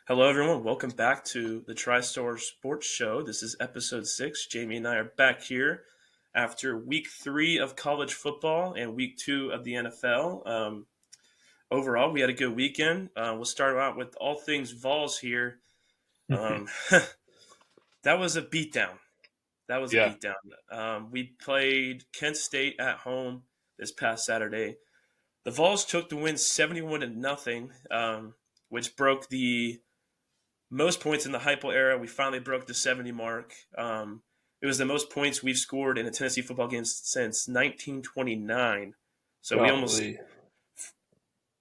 Hello, everyone. Welcome back to the TriStar Sports Show. This is episode 6. Jamie and I are back here after week 3 of college football and week 2 of the NFL. Overall, we had a good weekend. We'll start out with all things Vols here. Um, that was a beatdown. That was a Yeah, beatdown. We played Kent State at home this past Saturday. The Vols took the win 71 to nothing, which broke the most points in the Heupel era. We finally broke the 70 mark. It was the most points we've scored in a Tennessee football game since 1929. So we almost golly.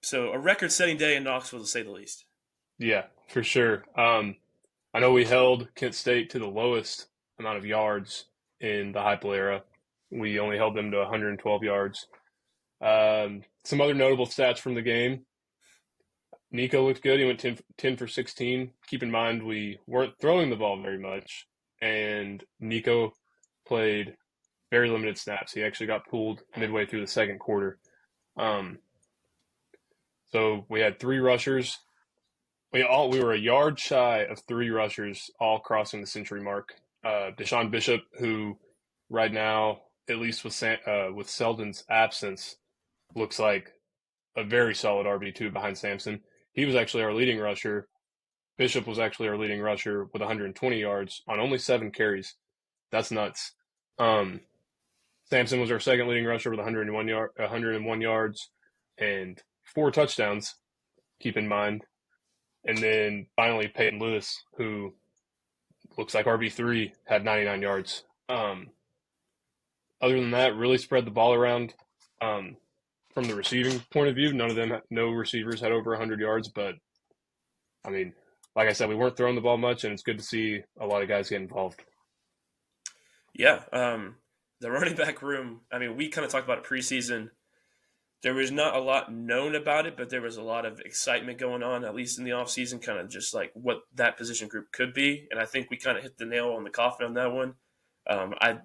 so a record-setting day in Knoxville, to say the least. Yeah, for sure. I know we held Kent State to the lowest amount of yards in the Heupel era. We only held them to 112 yards. Some other notable stats from the game. Nico looked good. He went 10 for 16. Keep in mind, we weren't throwing the ball very much, and Nico played very limited snaps. He actually got pulled midway through the second quarter. Um, so we had three rushers. We were a yard shy of three rushers, all crossing the century mark. Deshaun Bishop, who right now, at least with Selden's absence, looks like a very solid RB2 behind Sampson. He was actually our leading rusher. Bishop was actually our leading rusher with 120 yards on only 7 carries. That's nuts. Um, Sampson was our second leading rusher with 101 yards and 4 touchdowns. Keep in mind. And then finally, Peyton Lewis, who looks like RB3, had 99 yards. Other than that, really spread the ball around. From the receiving point of view, no receivers had over 100 yards. But, I mean, like I said, we weren't throwing the ball much, and it's good to see a lot of guys get involved. Yeah, the running back room. I mean, we kind of talked about it preseason. There was not a lot known about it, but there was a lot of excitement going on, at least in the offseason, kind of just like what that position group could be. And I think we kind of hit the nail on the coffin on that one.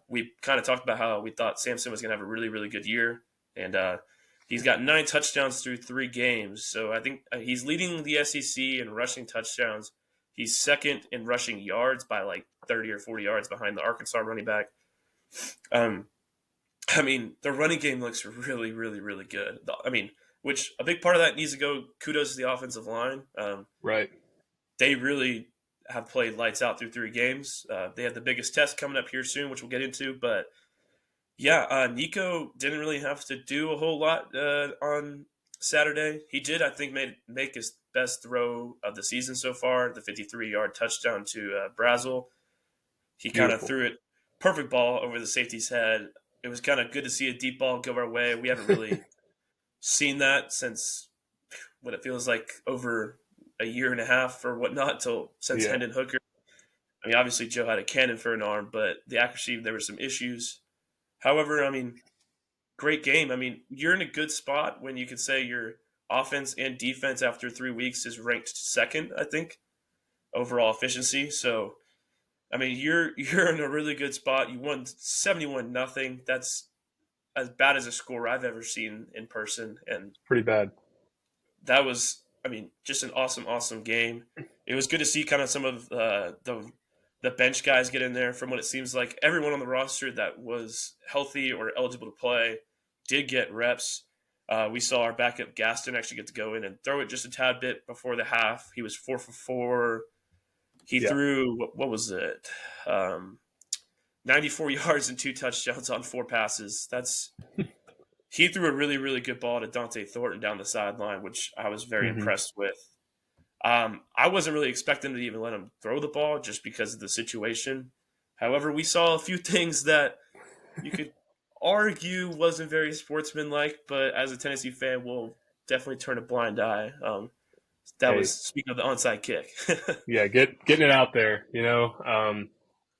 We kind of talked about how we thought Sampson was going to have a really, really good year. And he's got 9 touchdowns through 3 games. So I think he's leading the SEC in rushing touchdowns. He's second in rushing yards by like 30 or 40 yards behind the Arkansas running back. I mean, the running game looks really, really, really good. I mean, which a big part of that needs to go kudos to the offensive line. Right. They really have played lights out through 3 games. They have the biggest test coming up here soon, which we'll get into. But yeah, Nico didn't really have to do a whole lot on Saturday. He did, I think, make his best throw of the season so far, the 53-yard touchdown to Brazel. He kind of Beautiful. threw it perfect ball over the safety's head. It was kind of good to see a deep ball go our way. We haven't really seen that since what it feels like over a year and a half or whatnot since Yeah. Hendon Hooker. I mean, obviously Joe had a cannon for an arm, but the accuracy there were some issues. However, I mean, great game. I mean, you're in a good spot when you could say your offense and defense after 3 weeks is ranked second, I think, overall efficiency. So I mean, you're in a really good spot. You won 71 nothing. That's as bad as a score I've ever seen in person, and Pretty bad. that was, I mean, just an awesome, awesome game. It was good to see kind of some of the bench guys get in there. From what it seems like, everyone on the roster that was healthy or eligible to play did get reps. We saw our backup Gaston actually get to go in and throw it just a tad bit before the half. He was 4 for 4. He Yeah. threw what was it, 94 yards and 2 touchdowns on 4 passes. He threw a really really good ball to Dante Thornton down the sideline, which I was very hmm impressed with. I wasn't really expecting to even let him throw the ball just because of the situation. However, we saw a few things that you could argue wasn't very sportsmanlike, but as a Tennessee fan, we'll definitely turn a blind eye. That was Hey, speaking of the onside kick. yeah, getting it out there,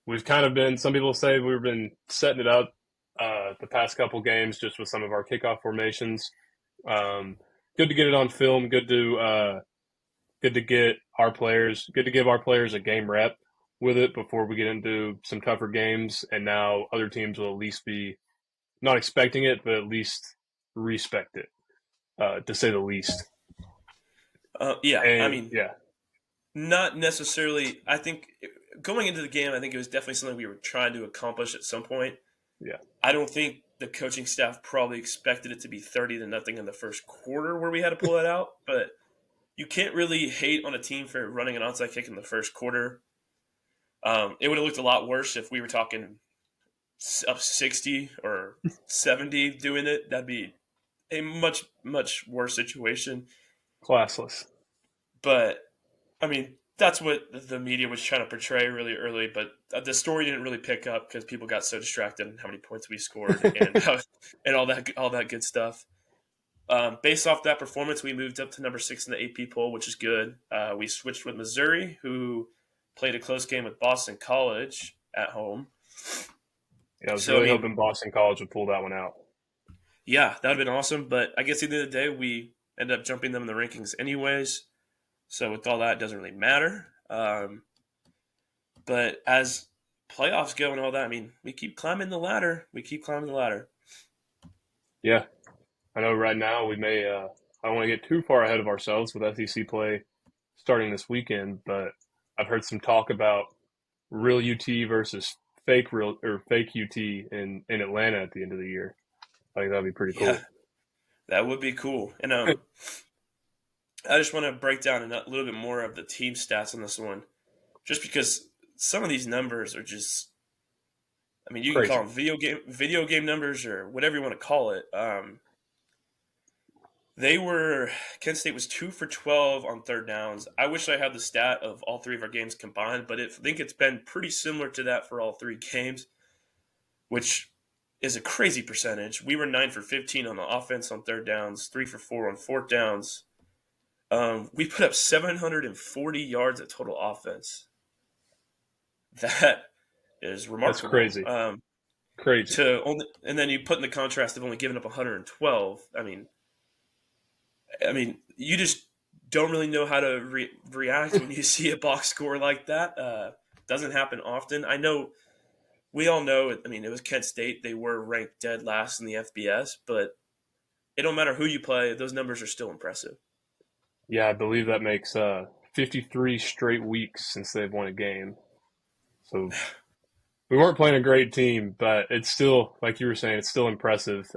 We've kind of been, some people say we've been setting it up the past couple games just with some of our kickoff formations. Um, Good to get it on film. Good to get our players. Good to give our players a game rep with it before we get into some tougher games. And now other teams will at least be not expecting it, but at least respect it, to say the least. Yeah, I And mean, yeah, Not necessarily. I think going into the game, I think it was definitely something we were trying to accomplish at some point. Yeah, I don't think the coaching staff probably expected it to be 30-0 in the first quarter where we had to pull it out, but you can't really hate on a team for running an onside kick in the first quarter. It would have looked a lot worse if we were talking up 60 or 70 doing it. That'd be a much, much worse situation. classless. But, I mean, that's what the media was trying to portray really early, but the story didn't really pick up because people got so distracted in how many points we scored and and all that good stuff. Based off that performance, we moved up to number 6 in the AP poll, which is good. We switched with Missouri, who played a close game with Boston College at home. Yeah, I was So I really mean, hoping Boston College would pull that one out. yeah, that would have been awesome. But I guess at the end of the day, we ended up jumping them in the rankings anyways. So with all that, it doesn't really matter. But as playoffs go and all that, I mean, we keep climbing the ladder. We keep climbing the ladder. Yeah, I know right now we may. I don't want to get too far ahead of ourselves with SEC play starting this weekend, but I've heard some talk about real UT versus fake UT in Atlanta at the end of the year. I think that'd be pretty Yeah, cool. that would be cool. And I just want to break down a little bit more of the team stats on this one, just because some of these numbers are just. I mean, you can call Crazy. them video game numbers or whatever you want to call it. They were Kent State was 2 for 12 on third downs. I wish I had the stat of all three of our games combined, but I think it's been pretty similar to that for all three games, which is a crazy percentage. We were 9 for 15 on the offense on third downs, 3 for 4 on fourth downs. We put up 740 yards of total offense. That is That's remarkable. crazy. Crazy. And then you put in the contrast of only giving up 112. I mean, you just don't really know how to react when you see a box score like that. Doesn't happen often. I know we all know. I mean, it was Kent State. They were ranked dead last in the FBS, but it don't matter who you play. Those numbers are still impressive. Yeah, I believe that makes 53 straight weeks since they've won a game. So we weren't playing a great team, but it's still, like you were saying, it's still impressive.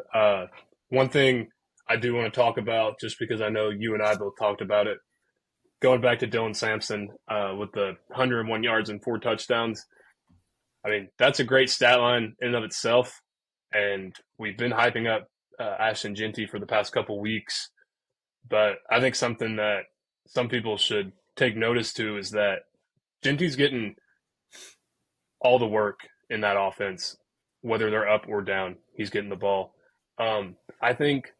One thing I do want to talk about, just because I know you and I both talked about it, going back to Dylan Sampson with the 101 yards and 4 touchdowns. I mean, that's a great stat line in and of itself. And we've been hyping up Ashton Genty for the past couple weeks. But I think something that some people should take notice to is that Genty's getting all the work in that offense, whether they're up or down. He's getting the ball. Um, I think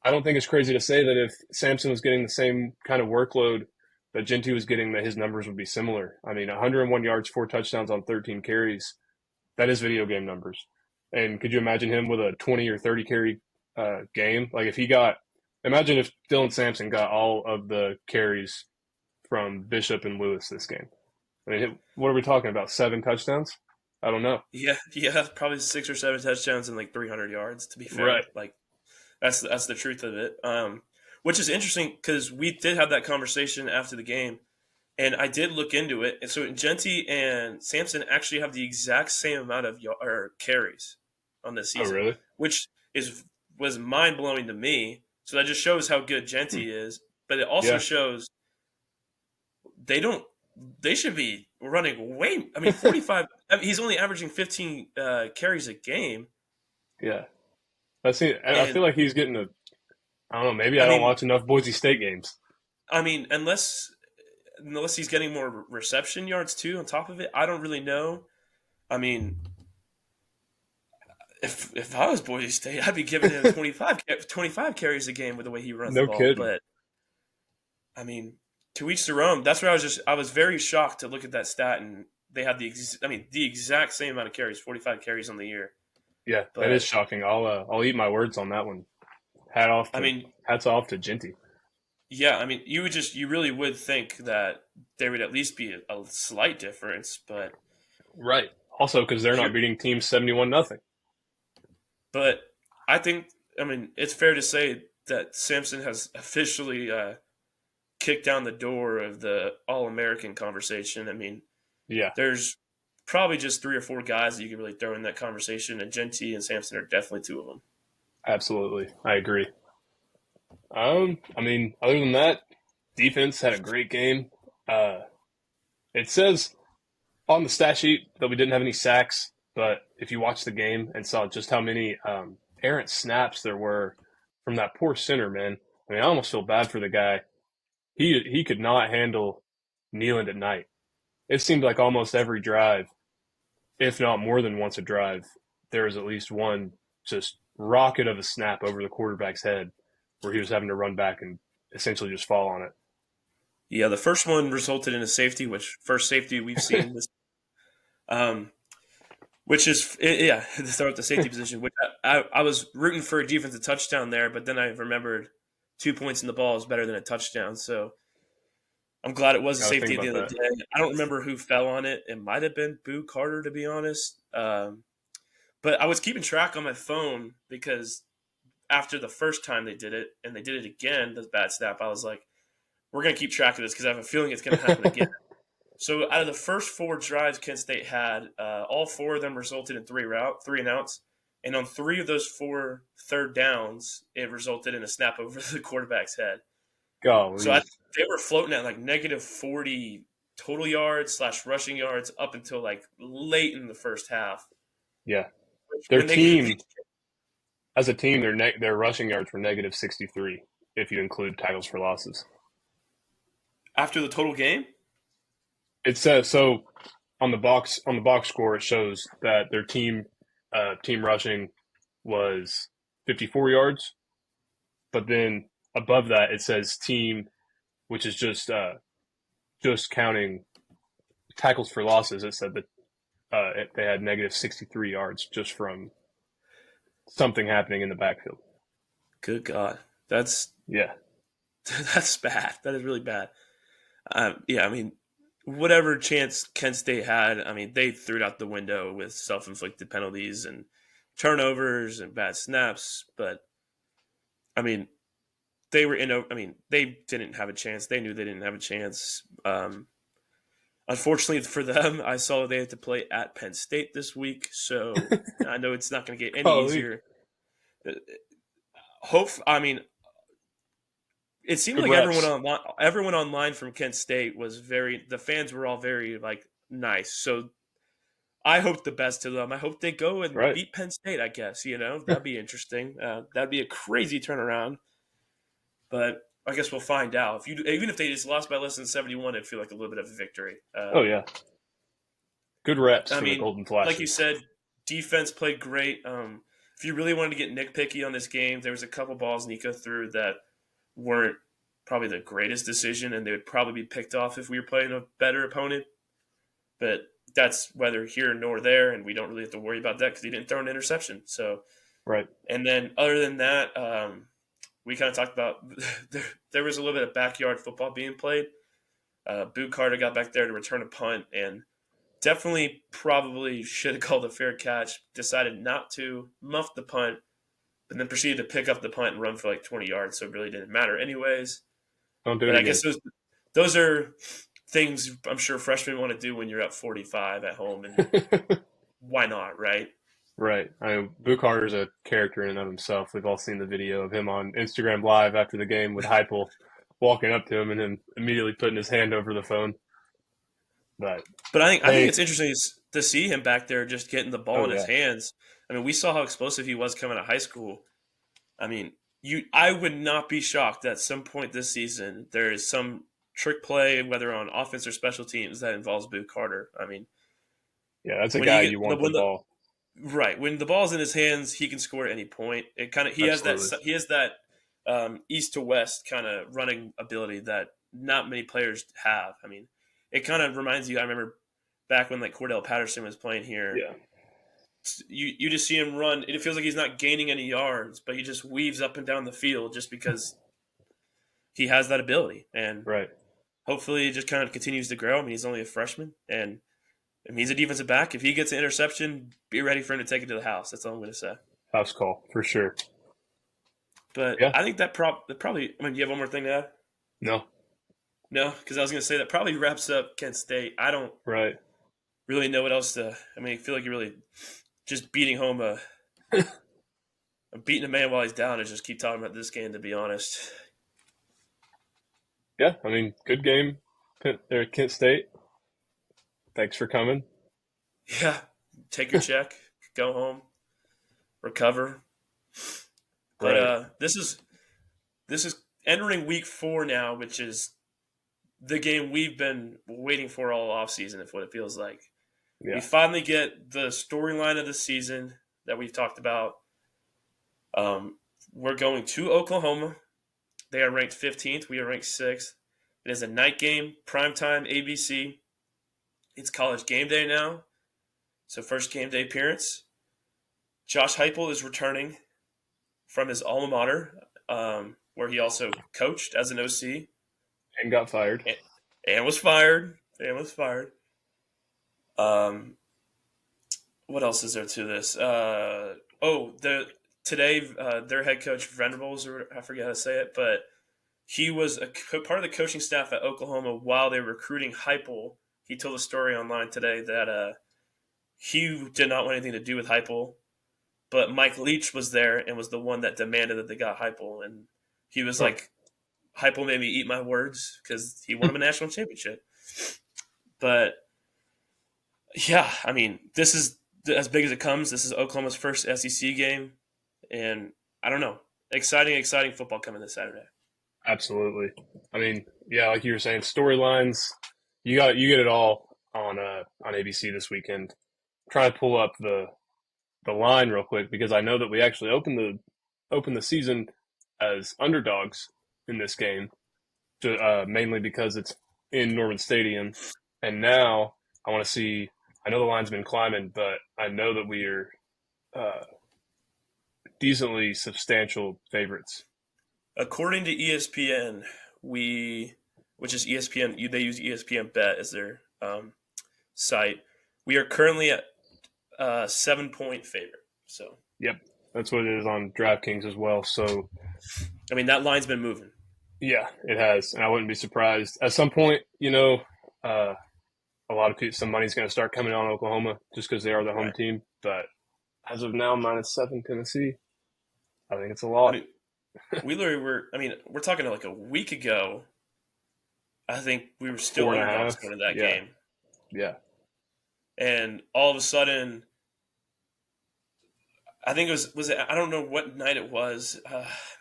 I don't think it's crazy to say that if Sampson was getting the same kind of workload that Genty was getting, that his numbers would be similar. I mean, 101 yards, 4 touchdowns on 13 carries. That is video game numbers. And could you imagine him with a 20 or 30 carry game? Like if he got, imagine if Dylan Sampson got all of the carries from Bishop and Lewis this game. I mean, what are we talking about? 7 touchdowns? I don't know. Yeah, yeah, probably 6 or 7 touchdowns and like 300 yards. To be Right. fair, like that's the truth of it. Which is interesting because we did have that conversation after the game, and I did look into it. And so Genty and Sampson actually have the exact same amount of carries on this Oh, season, really? which is was mind blowing to me. So that just shows how good Hmm. Genty is, but it also Yeah. shows they don't. They should be running way. I mean, 45. I mean, he's only averaging 15 carries a game, Yeah. I and feel like he's getting a, I don't know, maybe I I don't mean, watch enough Boise State games. unless he's getting more reception yards too on top of it, I don't really know. I mean, if I was Boise State, I'd be giving him 25 carries a game with the way he runs the No ball. kidding. But I mean, to each their own. That's where I was very shocked to look at that stat and they had the exact same amount of carries, 45 carries on the year. Yeah, that is But shocking. I'll eat my words on that one. I mean, Hats off to Genty. yeah, I mean, you really would think that there would at least be a slight difference, but Right. Also, because they're not here, beating teams 71-0. but I think, I mean, it's fair to say that Samson has officially kick down the door of the All American conversation. I mean, Yeah, there's probably just three or four guys that you could really throw in that conversation, and Genty and Sampson are definitely two of them. absolutely. I agree. I mean, other than that, defense had a great game. Uh, it says on the stat sheet that we didn't have any sacks, but if you watched the game and saw just how many errant snaps there were from that poor center, man, I mean, I almost feel bad for the guy. He could not handle kneeling at night. It seemed like almost every drive, if not more than once a drive, there was at least one just rocket of a snap over the quarterback's head where he was having to run back and essentially just fall on Yeah, the first one resulted in a safety, which first safety we've seen this, um, which is yeah, to throw out the safety it. position. Which I was rooting for a defensive touchdown there, but then I remembered 2 points in the ball is better than a touchdown. So I'm glad it was a Got to think safety at the about end of that. the day. I don't remember who fell on it. It might have been Boo Carter, to be honest. But I was keeping track on my phone because after the first time they did it and they did it again, the bad snap, I was like, we're going to keep track of this because I have a feeling it's going to happen again. So out of the first four drives Kent State had, all four of them resulted in three and outs. And on three of those four third downs, it resulted in a snap over the quarterback's head. So Golly, they were floating at like negative 40 total yards slash rushing yards up until like late in the first half. yeah. Their When they team, as a team, their rushing yards were negative 63 if you include tackles for losses. after the total game, It says so on the box score. It shows that their team rushing was 54 yards, but then above that it says team, which is just counting tackles for losses. It said that they had negative 63 yards just from something happening in the backfield. good God, that's Yeah, that's bad. That is really bad. Yeah, I mean, whatever chance Kent State had, I mean, they threw it out the window with self-inflicted penalties and turnovers and bad snaps. But I mean, they were in. I mean, they didn't have a chance. They knew they didn't have a chance. Unfortunately for them, I saw they had to play at Penn State this week, so I know it's not going to get any golly, easier. Uh, Hope. I mean, it seemed good like reps, everyone online from Kent State was very. The fans were all very like nice. So I hope the best to them. I hope they go and right? beat Penn State. I guess that'd be interesting. That'd be a crazy turnaround. But I guess we'll find out. Even if they just lost by less than 71, it'd feel like a little bit of a victory. Oh yeah, good reps I for the mean, Golden like you Flashes. said, defense played great. If you really wanted to get nitpicky on this game, there was a couple balls Nico threw that weren't probably the greatest decision, and they would probably be picked off if we were playing a better opponent. But that's whether here nor there, and we don't really have to worry about that because he didn't throw an interception. So, Right. and then other than that, we kind of talked about there was a little bit of backyard football being played. Boo Carter got back there to return a punt and definitely probably should have called a fair catch. Decided not to, muffed the punt, but then proceeded to pick up the punt and run for like 20 yards. So it really didn't matter anyways. Don't do But it I again. guess those are things I'm sure freshmen want to do when you're up 45 at home, and why not, right? Right. I mean, Boo Carter's a character in and of himself. We've all seen the video of him on Instagram Live after the game with Heupel walking up to him and him immediately putting his hand over the phone. But But I think hey, it's interesting to see him back there just getting the ball oh in his yeah, hands. I mean, we saw how explosive he was coming out of high school. I mean, I would not be shocked that at some point this season there is some trick play, whether on offense or special teams, that involves Boo Carter. I mean, yeah, that's a when he guy get you the want the when the ball. right when the ball's in his hands, he can score at any point. It kind of Absolutely. he has that east to west kind of running ability that not many players have. I mean, it kind of reminds you. I remember back when like Cordell Patterson was playing here. Yeah. You just see him run. It feels like he's not gaining any yards, but he just weaves up and down the field just because he has that ability. And Right. hopefully, it just kind of continues to grow. I mean, he's only a freshman, and I mean, he's a defensive back. If he gets an interception, be ready for him to take it to the house. That's all I'm going to say. House call for sure. But Yeah. I think that probably. I mean, do you have one more thing to add? No. No, because I was going to say that probably wraps up Kent State. I don't Right. really know what else to. I mean, I feel like you're really just beating home beating a man while he's down and just keep talking about this game. To be honest, Yeah, I mean, good game there at Kent State. Thanks for coming. yeah, take your check, go home, recover. But Right. this is entering week 4 now, which is the game we've been waiting for all offseason, if what it feels like. We Yeah. finally get the storyline of the season that we've talked about. Um, we're going to Oklahoma. They are ranked 15th. We are ranked 6th. It is a night game, primetime ABC. It's college game day now. So, first game day appearance. Josh Heupel is returning from his alma mater, where he also coached as an OC And got fired. and, and was fired. And was fired. Um, what else is there to this? Today their head coach Venables, or I forget how to say it, but he was part of the coaching staff at Oklahoma while they were recruiting Heupel. He told a story online today that he did not want anything to do with Heupel, but Mike Leach was there and was the one that demanded that they got Heupel, and he was Huh. like, "Heupel made me eat my words because he won him a national championship." But yeah, I mean, this is as big as it comes. This is Oklahoma's first SEC game, and I don't know, exciting football coming this Saturday. Absolutely. I mean, yeah, like you were saying, storylines. You get it all on ABC this weekend. Trying to pull up the line real quick because I know that we actually opened the season as underdogs in this game, mainly because it's in Norman Stadium, and now I want to see. I know the line's been climbing, but I know that we are uh, decently substantial favorites. According to ESPN, which is ESPN, they use ESPN Bet as their site. We are currently at 7-point favorite. So, Yep, that's what it is on DraftKings as well. So I mean, that line's been moving. yeah, it has, and I wouldn't be surprised at some point. Uh, a lot of people, some money's going to start coming on Oklahoma just because they are the home Right. team. But as of now, -7 Tennessee. I think it's a I lot. mean, we literally were. I mean, we're talking like a week ago. I think we were still Four and a underdogs half. going into that Yeah, game, yeah. and all of a sudden, I think was it. I don't know what night it was.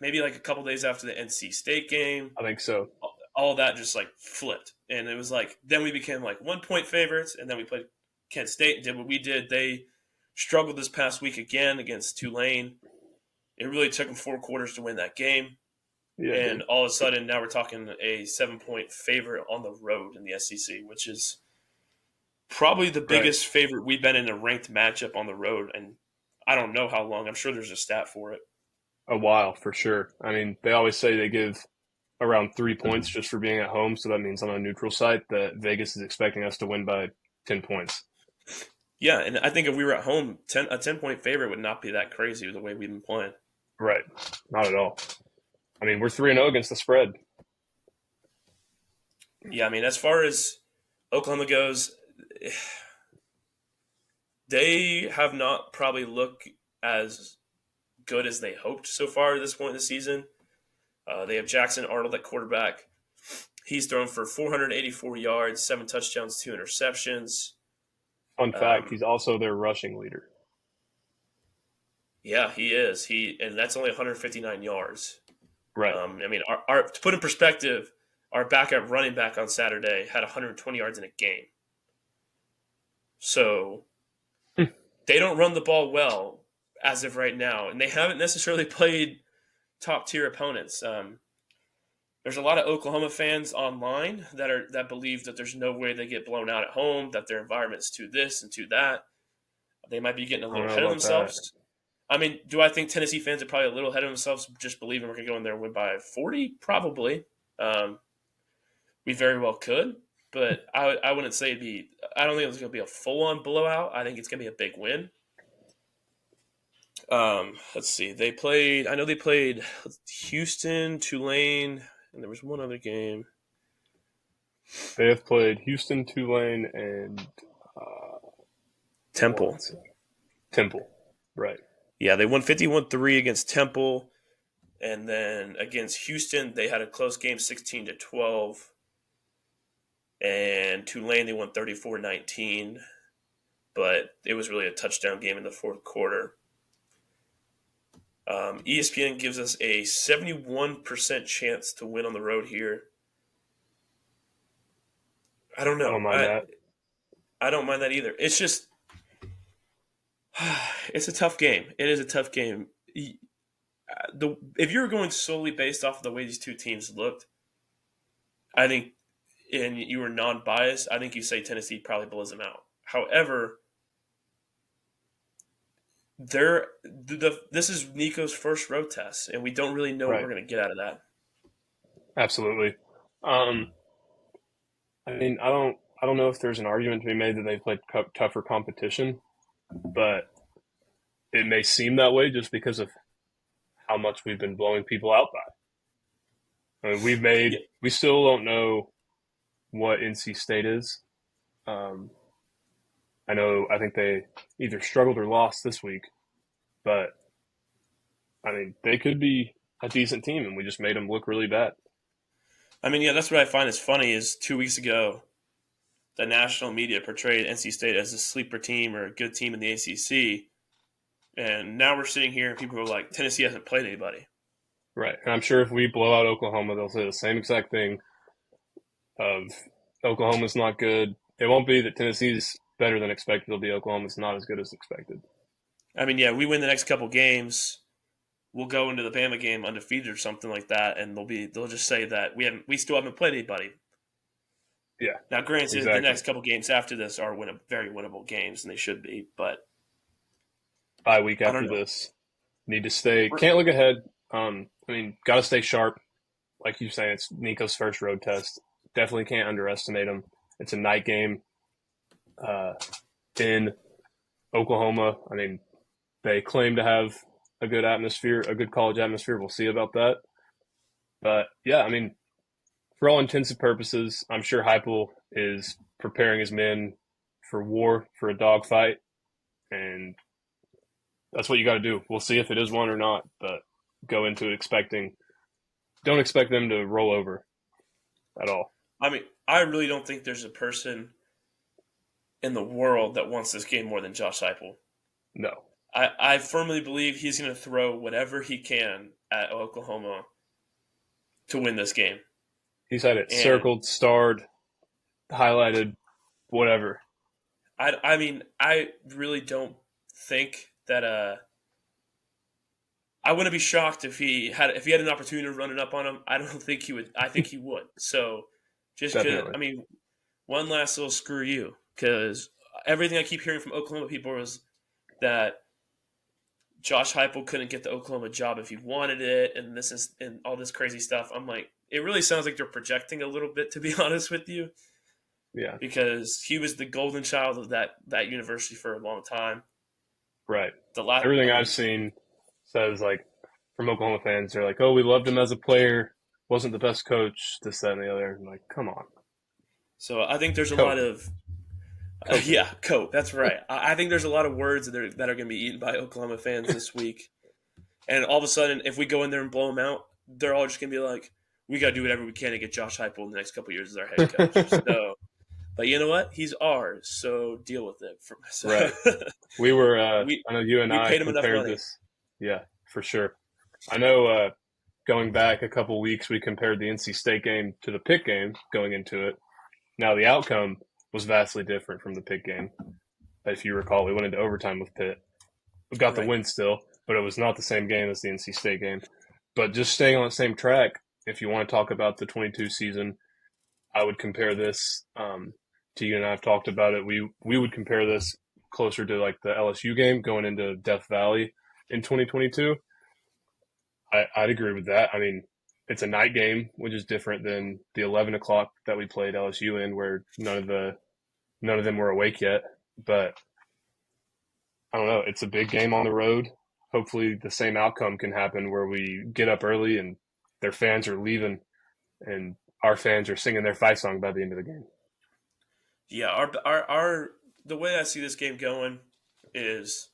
Maybe like a couple days after the NC State game, I think so. all of that just like flipped, and it was like then we became like 1-point favorites, and then we played Kent State and did what we did. They struggled this past week again against Tulane. It really took them 4 quarters to win that game. Yeah, it And did. all of a sudden, now we're talking a 7-point favorite on the road in the SEC, which is probably the Right. biggest favorite we've been in a ranked matchup on the road. And I don't know how long. I'm sure there's a stat for it. A while for sure. I mean, they always say they give around 3 points just for being at home. So that means on a neutral site that Vegas is expecting us to win by 10 points. Yeah, and I think if we were at home, a 10-point favorite would not be that crazy the way we've been playing. Right. Not at all. I mean, we're 3-0 against the spread. Yeah, I mean, as far as Oklahoma goes, they have not probably looked as good as they hoped so far at this point in the season. They have Jackson Arnold at quarterback. He's thrown for 484 yards, 7 touchdowns, 2 interceptions. Fun fact, Um, he's also their rushing leader. yeah, he is. And that's only 159 yards. Right. I mean, to put in perspective, our backup running back on Saturday had 120 yards in a game. So they don't run the ball well as of right now, and they haven't necessarily played top tier opponents. There's a lot of Oklahoma fans online that believe that there's no way they get blown out at home, that their environment's too this and too that. They might be getting a I don't little know ahead of about that. themselves. I mean, do I think Tennessee fans are probably a little ahead of themselves, just believing we're going to go in there and win by 40? Probably. Um, we very well could, but I wouldn't say it'd be. I don't think it's going to be a full on blowout. I think it's going to be a big win. Let's see. They played. I know they played Houston, Tulane, and there was one other game. They have played Houston, Tulane, and Temple. what? Temple. Right. Yeah, they won 51-3 against Temple, and then against Houston they had a close game, 16-12, and Tulane they won 34-19, but it was really a touchdown game in the fourth quarter. ESPN gives us a 71% chance to win on the road here. I don't I know. don't mind I that. I don't mind that either. It's just it's a tough game. It is a tough game. If you're going solely based off of the way these two teams looked, I think, and you were non-biased, I think you say Tennessee probably blows them out. However, this is Nico's first road test, and we don't really know what we're Right. going to get out of that. Absolutely. Um, I mean, I don't know if there's an argument to be made that they've played tougher competition, but it may seem that way just because of how much we've been blowing people out by. I mean, Yeah, we still don't know what NC State is. Um, I think they either struggled or lost this week, but I mean, they could be a decent team, and we just made them look really bad. I mean, yeah, that's what I find is funny. Is 2 weeks ago, the national media portrayed NC State as a sleeper team or a good team in the ACC, and now we're sitting here and people are like, Tennessee hasn't played anybody. Right. And I'm sure if we blow out Oklahoma, they'll say the same exact thing of Oklahoma's not good. It won't be that Tennessee's better than expected. It'll be Oklahoma's not as good as expected. I mean, yeah, we win the next couple games, we'll go into the Bama game undefeated or something like that, and they'll just say that we still haven't played anybody. Yeah, Now, granted, the exactly. next couple games after this are very winnable games, and they should be. But Bye week I don't after know. this. Need to stay. We're, Can't look ahead. I mean, got to stay sharp. Like you say, it's Nico's first road test. Definitely can't underestimate him. It's a night game uh, in Oklahoma. I mean, they claim to have a good atmosphere, a good college atmosphere. We'll see about that. But yeah, I mean, for all intents and purposes, I'm sure Heupel is preparing his men for war, for a dogfight, and that's what you got to do. We'll see if it is one or not, but go into it expecting. Don't expect them to roll over at all. I mean, I really don't think there's a person in the world that wants this game more than Josh Heupel. No, I firmly believe he's going to throw whatever he can at Oklahoma to win this game. he's had it And circled, starred, highlighted, whatever. I mean, I really don't think that I wouldn't be shocked if he had an opportunity to run it up on him. I don't think he would. I think he would. So just because Definitely. I mean, one last little screw you, because everything I keep hearing from Oklahoma people was that Josh Heupel couldn't get the Oklahoma job if he wanted it, and this is and all this crazy stuff. I'm like, it really sounds like they're projecting a little bit, to be honest with you, Yeah, because he was the golden child of that university for a long time. right. I Everything I've mean, seen says like from Oklahoma fans, they're like, "Oh, we loved him as a player. Wasn't the best coach. This, that, and the other." I'm like, come on, so I think there's a lot cope, of cope it. yeah, cope. That's right. I think there's a lot of words that are going to be eaten by Oklahoma fans this week, and all of a sudden, if we go in there and blow them out, they're all just going to be like, "We got to do whatever we can to get Josh Heupel in the next couple of years as our head coach." So, but you know what? He's ours, so deal with it. So Right. We were. we I know you and we I paid him enough compared money. this. Yeah, for sure. I know. Going back a couple weeks, we compared the NC State game to the Pitt game going into it. Now the outcome was vastly different from the Pitt game. If you recall, we went into overtime with Pitt. We got the Right. win still, but it was not the same game as the NC State game. But just staying on the same track, if you want to talk about the 22 season, I would compare this. To you and I have talked about it. We would compare this closer to like the LSU game going into Death Valley in 2022. I'd agree with that. I mean, it's a night game, which is different than the 11 o'clock that we played LSU in, where none of them were awake yet. But I don't know. It's a big game on the road. Hopefully, the same outcome can happen where we get up early and their fans are leaving, and our fans are singing their fight song by the end of the game. Yeah, our the way I see this game going is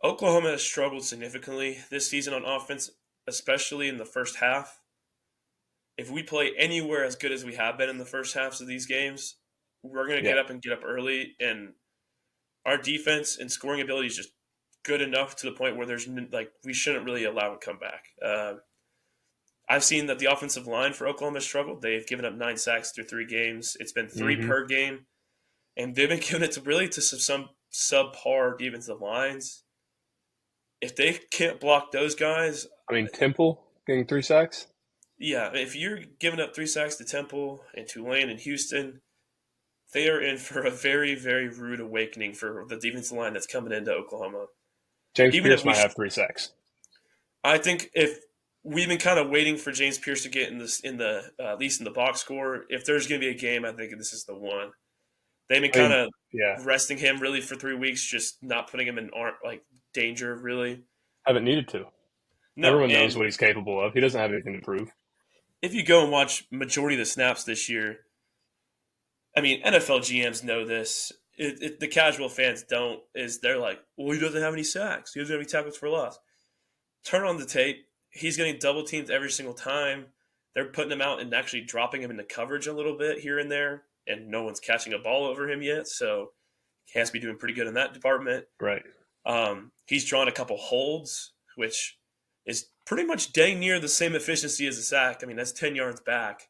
Oklahoma has struggled significantly this season on offense, especially in the first half. If we play anywhere as good as we have been in the first halves of these games, we're going to Yeah. get up early, and our defense and scoring ability is just good enough to the point where we shouldn't really allow a comeback. I've seen that the offensive line for Oklahoma has struggled. They've given up 9 sacks through 3 games. It's been three Mm-hmm. per game, and they've been giving it to some subpar defensive lines. If they can't block those guys, I mean, Temple getting 3 sacks. yeah, if you're giving up 3 sacks to Temple and Tulane and Houston, they are in for a very, very rude awakening for the defensive line that's coming into Oklahoma. James Even if Pierce we, might have 3 sacks. I think if we've been kind of waiting for James Pierce to get at least in the box score. If there's going to be a game, I think this is the one. They've been I kind mean, of yeah, resting him really for 3 weeks, just not putting him in danger really. haven't needed to. No, Everyone knows and what he's capable of. He doesn't have anything to prove. if you go and watch majority of the snaps this year, I mean, NFL GMs know this. The casual fans don't. They're like, well, he doesn't have any sacks. He doesn't have any tackles for loss. Turn on the tape. He's getting double teamed every single time. They're putting him out and actually dropping him into coverage a little bit here and there, and no one's catching a ball over him yet. So he has to be doing pretty good in that department. Right. He's drawn a couple holds, which is pretty much dang near the same efficiency as a sack. I mean, that's 10 yards back.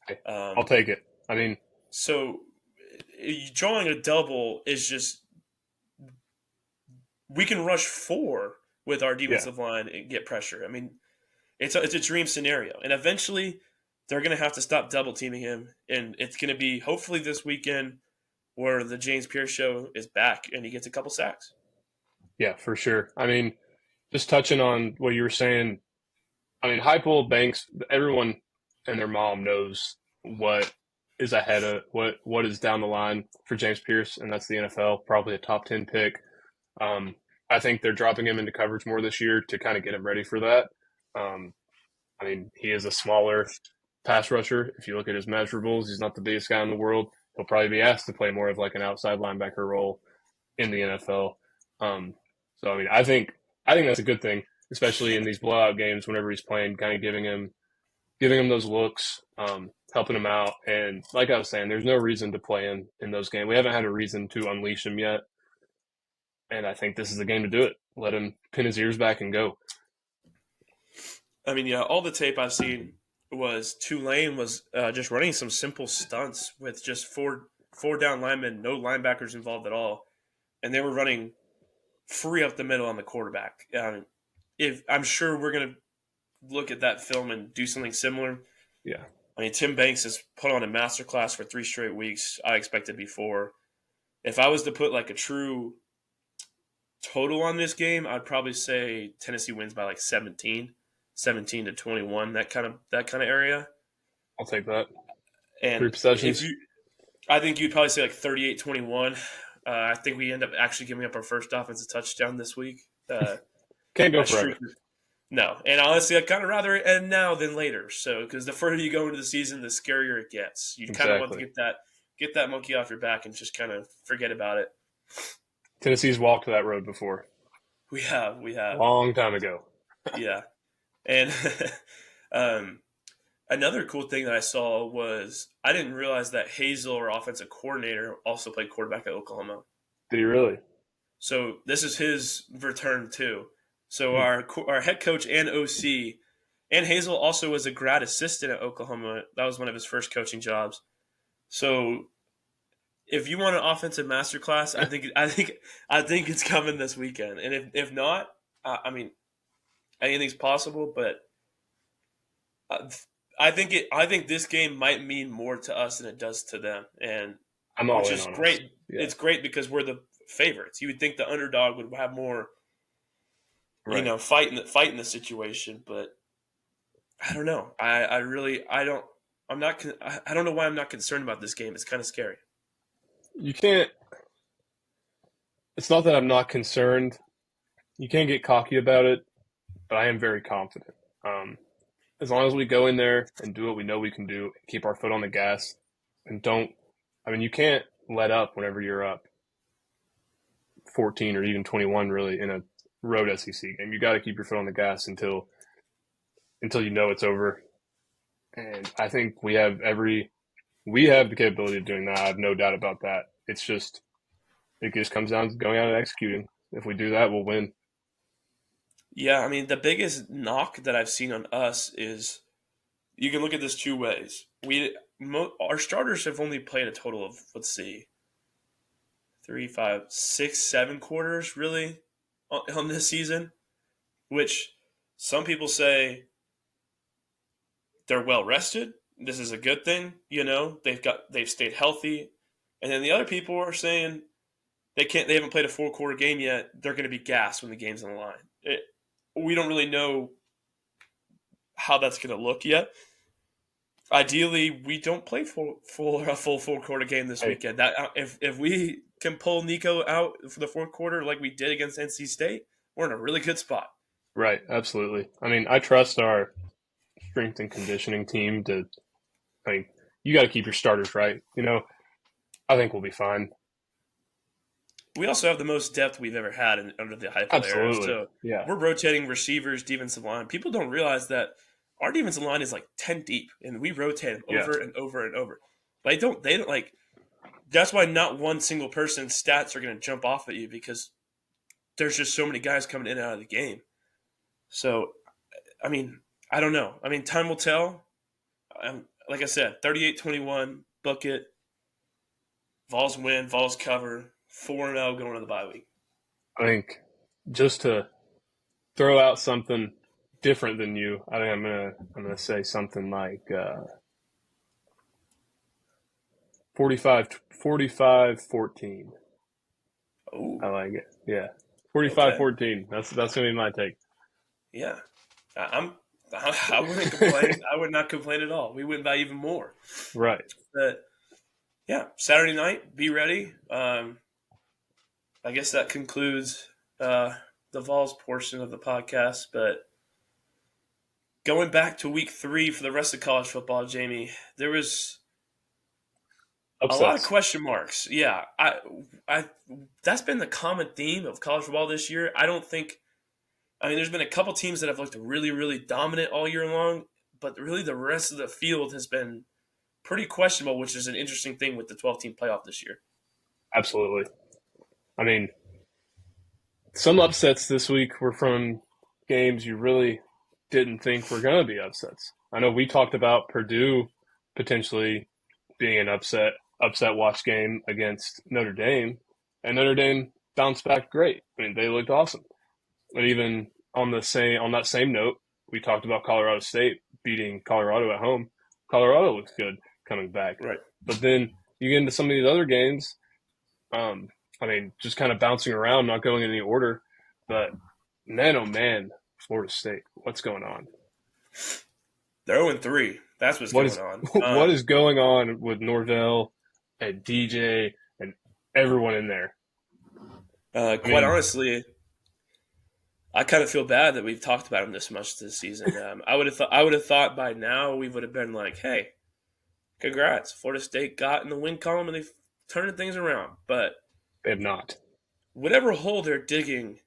Hey, I'll Um, take it. I mean, so drawing a double is just we can rush four with our yeah, defensive line and get pressure. I mean, it's a dream scenario, and eventually they're going to have to stop double teaming him, and it's going to be hopefully this weekend where the James Pierce show is back and he gets a couple sacks. yeah, for sure. I mean, just touching on what you were saying, I mean, Heupel, Banks, everyone and their mom knows what is ahead of what is down the line for James Pierce, and that's the NFL, probably a top 10 pick. Um, I think they're dropping him into coverage more this year to kind of get him ready for that. Um, I mean, he is a smaller pass rusher. If you look at his measurables, he's not the biggest guy in the world. He'll probably be asked to play more of like an outside linebacker role in the NFL. So I mean, I think that's a good thing, especially in these blowout games. Whenever he's playing, kind of giving him those looks, helping him out. And like I was saying, there's no reason to play him in those games. We haven't had a reason to unleash him yet, and I think this is the game to do it. Let him pin his ears back and go. I mean, yeah, all the tape I've seen was Tulane was just running some simple stunts with just four down linemen, no linebackers involved at all, and they were running free up the middle on the quarterback. If I'm sure we're gonna look at that film and do something similar. Yeah, I mean, Tim Banks has put on a masterclass for 3 straight weeks. I expected before. If I was to put like a true total on this game, I'd probably say Tennessee wins by like 17 to 21, that kind of area. I'll take that. Three And if possessions. you, I think you'd probably say like 38-21. I think we end up actually giving up our first offensive touchdown this week. Can't go That streak, forever. no, and honestly, I'd kind of rather it end now than later. So, because the further you go into the season, the scarier it gets. You kind of want to Exactly. get that monkey off your back and just kind of forget about it. Tennessee's walked that road before, We a have, long time ago. yeah. And um, another cool thing that I saw was I didn't realize that Hazel, our offensive coordinator, also played quarterback at Oklahoma. Did he really? So this is his return too. So Hmm. our head coach and OC, and Hazel also was a grad assistant at Oklahoma. That was one of his first coaching jobs. So if you want an offensive masterclass, I think it's coming this weekend. And if not, I mean anything's possible. But uh, I think this game might mean more to us than it does to them, and I'm all which in is on us. great. Yeah, It's great because we're the favorites. You would think the underdog would have more, right. fight in the situation, but I don't know. I really I don't. I'm not. I don't know why I'm not concerned about this game. It's kind of scary. You can't. It's not that I'm not concerned. You can't get cocky about it, but I am very confident. Um, as long as we go in there and do what we know we can do, keep our foot on the gas, and don't. I mean, you can't let up whenever you're up 14 or even 21, really, in a road SEC game. You got to keep your foot on the gas until you know it's over. And I think we have the capability of doing that. I have no doubt about that. It just comes down to going out and executing. If we do that, we'll win. Yeah, I mean, the biggest knock that I've seen on us is you can look at this two ways. Our starters have only played a total of, let's see, three, five, six, 7 quarters really on this season, which some people say they're well rested. This is a good thing, they've stayed healthy, and then the other people are saying they haven't played a 4 quarter game yet. They're going to be gassed when the game's on the line. We don't really know how that's going to look yet. Ideally, we don't play a full 4 quarter game this Hey, weekend. That if we can pull Nico out for the 4th quarter like we did against NC State, we're in a really good spot. right, absolutely. I mean, I trust our strength and conditioning team to. I mean, you got to keep your starters right. I think we'll be fine. We also have the most depth we've ever had under the Heupel era. Absolutely. So Yeah. we're rotating receivers, defensive line. People don't realize that our defensive line is like 10 deep, and we rotate them Yeah. over and over and over. They don't like. That's why not one single person's stats are going to jump off at you because there's just so many guys coming in and out of the game. So, I mean, I don't know. I mean, time will tell. Like I said, 38-21, book it. Vols win, Vols cover, 4-0 going to the bye week. I think just to throw out something different than you, I think I'm gonna say something like 45-14. Oh, I like it. Yeah. okay. 45-14. That's gonna be my take. Yeah. I'm I wouldn't complain. I would not complain at all. We win by even more. Right. But yeah, Saturday night, be ready. I guess that concludes the Vols portion of the podcast. But going back to week 3 for the rest of college football, Jamie, there was a lot of Upsets. question marks. Yeah, I that's been the common theme of college football this year. I mean, there's been a couple teams that have looked really, really dominant all year long, but really the rest of the field has been pretty questionable, which is an interesting thing with the 12-team playoff this year. Absolutely. I mean, some upsets this week were from games you really didn't think were going to be upsets. I know we talked about Purdue potentially being an upset watch game against Notre Dame, and Notre Dame bounced back great. I mean, they looked awesome. But even on that same note, we talked about Colorado State beating Colorado at home. Colorado looks good coming back. Right. But then you get into some of these other games, I mean, just kind of bouncing around, not going in any order. But man, oh man, Florida State, what's going on? They're 0-3. That's what's What going is on. what is going on with Norvell and DJ and everyone in there? I Quite mean, honestly, I kind of feel bad that we've talked about him this much this season. I would have thought by now we would have been like, hey, congrats, Florida State got in the win column and they've turned things around. But they have not. whatever hole they're digging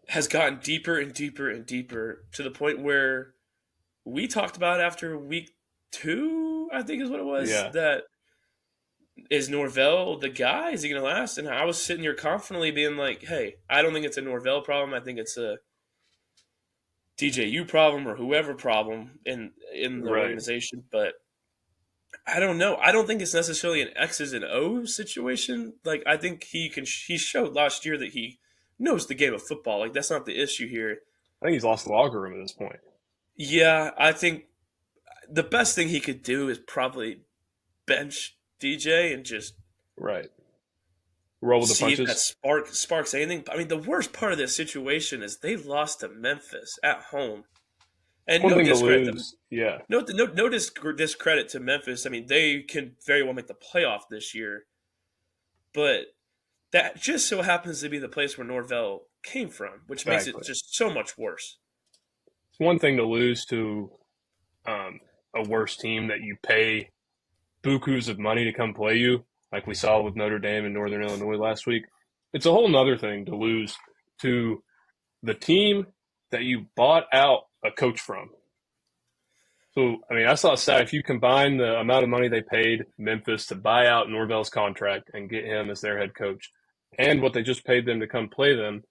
has gotten deeper and deeper and deeper to the point where we talked about after week 2, I think is what it was, Yeah, that is Norvell the guy? Is he going to last? And I was sitting here confidently being like, hey, I don't think it's a Norvell problem. I think it's a DJU problem or whoever problem in the right. organization. But I don't know. I don't think it's necessarily an X's and O's situation. Like I think he showed last year that he knows the game of football. Like that's not the issue here. I think he's lost the locker room at this point. Yeah, I think the best thing he could do is probably bench DJ and just Right. Roll with the see if that punches. sparks anything. I mean, the worst part of this situation is they lost to Memphis at home, and One no thing to discredit to lose. Yeah. no discredit to Memphis. I mean, they can very well make the playoff this year, but that just so happens to be the place where Norvell came from, which makes it Exactly. just so much worse. one thing to lose to a worse team that you pay bukus of money to come play you, like we saw with Notre Dame and Northern Illinois last week. It's a whole nother thing to lose to the team that you bought out a coach from. So, I mean, I saw a stat. If you combine the amount of money they paid Memphis to buy out Norvell's contract and get him as their head coach, and what they just paid them to come play them,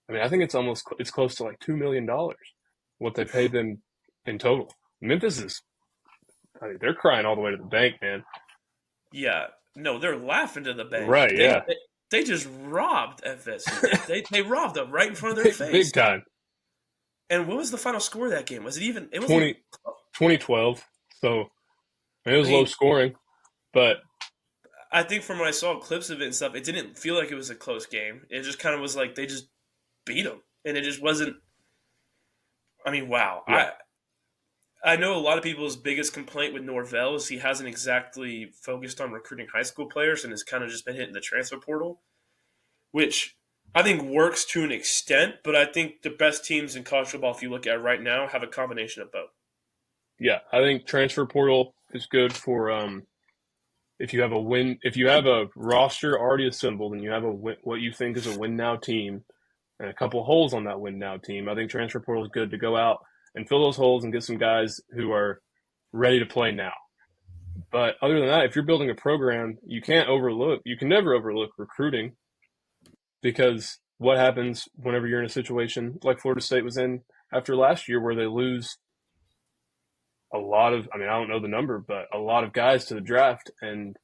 I mean, I think it's close to like $2 million what they paid them in total. Memphis is, I mean, they're crying all the way to the bank, man. Yeah, no, they're laughing to the bank. Right? Yeah, They just robbed FSU. They robbed them right in front of their face. big time. And what was the final score of that game? Was it even? It wasn't 20, even close. 2012. So it was I low mean, scoring, but I think from when I saw clips of it and stuff, it didn't feel like it was a close game. It just kind of was like they just beat them, and it just wasn't. I mean, wow. yeah, I know a lot of people's biggest complaint with Norvell is he hasn't exactly focused on recruiting high school players and has kind of just been hitting the transfer portal, which I think works to an extent. But I think the best teams in college football, if you look at right now, have a combination of both. yeah. I think transfer portal is good for if you have a win, if you have a roster already assembled and you have what you think is a win now team and a couple holes on that win now team. I think transfer portal is good to go out and fill those holes and get some guys who are ready to play now. But other than that, if you're building a program, you can never overlook recruiting, because what happens whenever you're in a situation like Florida State was in after last year where they lose a lot of, I mean, I don't know the number, but a lot of guys to the draft, and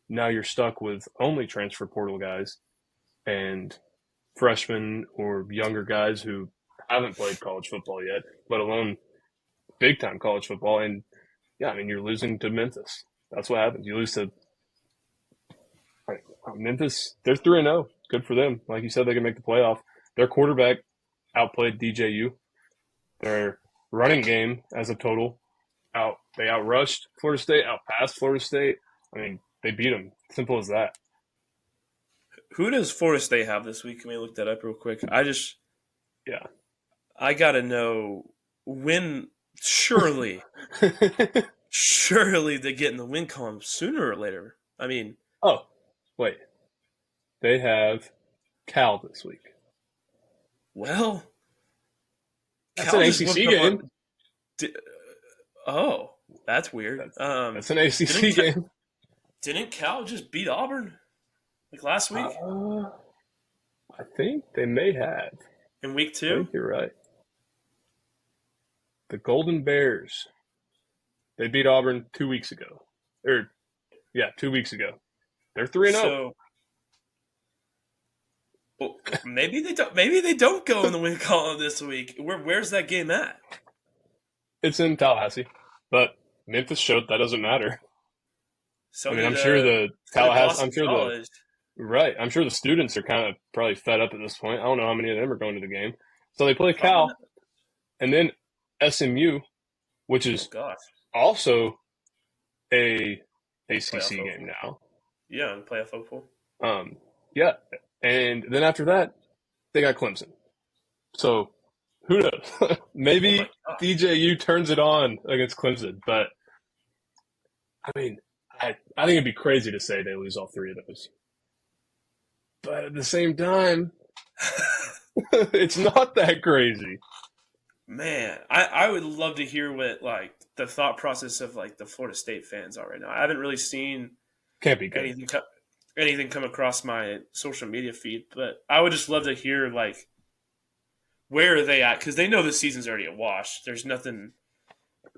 now you're stuck with only transfer portal guys and freshmen or younger guys who haven't played college football yet, let alone big time college football. And yeah, I mean, you're losing to Memphis. That's what happens. You lose to Memphis. They're 3-0. Good for them. Like you said, they can make the playoff. Their quarterback outplayed DJU. Their running game as a total they outrushed Florida State, outpassed Florida State. I mean, they beat them. Simple as that. Who does Florida State have this week? Can we look that up real quick? Yeah. I gotta know when. Surely they get in the win column sooner or later. I mean, Oh, wait. They have Cal this week. well, That's Cal an just ACC whooped up game. Oh, that's weird. That's an ACC game. Didn't Cal just beat Auburn like last week I think they may have. in week I 2? think you're right. The Golden Bears. They beat Auburn 2 weeks ago. 2 weeks ago. They're 3-0. So well, maybe they don't. Maybe they don't go in the win column this week. Where's that game at? It's in Tallahassee, but Memphis showed that doesn't matter. So I mean, I'm did, sure the so did Tallahassee. Boston I'm sure College. right. I'm sure the students are kind of probably fed up at this point. I don't know how many of them are going to the game. So they play Probably Cal, not. and then SMU, which Oh is gosh, also a ACC playoff game now. yeah, in the playoff hopeful. Yeah, and then after that, they got Clemson. So who knows? Maybe Oh my god. DJU turns it on against Clemson, but I mean, I think it'd be crazy to say they lose all 3 of those. But at the same time, it's not that crazy. Man, I would love to hear what like the thought process of like the Florida State fans are right now. I haven't really seen Can't be good. anything come across my social media feed, but I would just love to hear like where are they at, because they know the season's already a wash. There's nothing.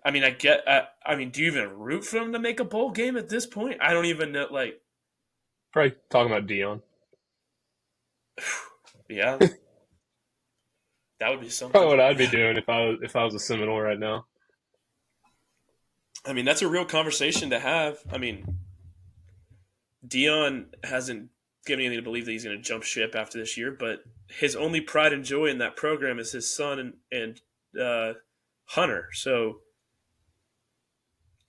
I mean, I mean, do you even root for them to make a bowl game at this point? I don't even know. Like, Probably talking about Dion. yeah, that would be something. Probably what I'd be doing if I was a Seminole right now. I mean, that's a real conversation to have. I mean, Dion hasn't given anything to believe that he's going to jump ship after this year, but his only pride and joy in that program is his son and Hunter. So,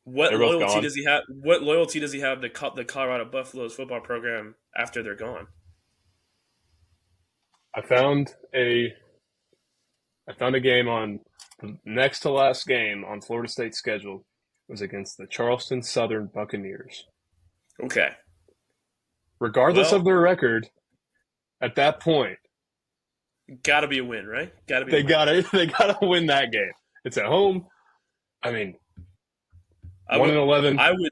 what They're both loyalty gone. does he have? What loyalty does he have to the Colorado Buffaloes football program after they're gone? I found a I found a game on the next to last game on Florida State's schedule was against the Charleston Southern Buccaneers. Okay. Regardless of Well, their record, at that point, got to be a win, right? Got to be a they win. gotta they gotta win that game. It's at home. I mean, I one would, and 11. I would,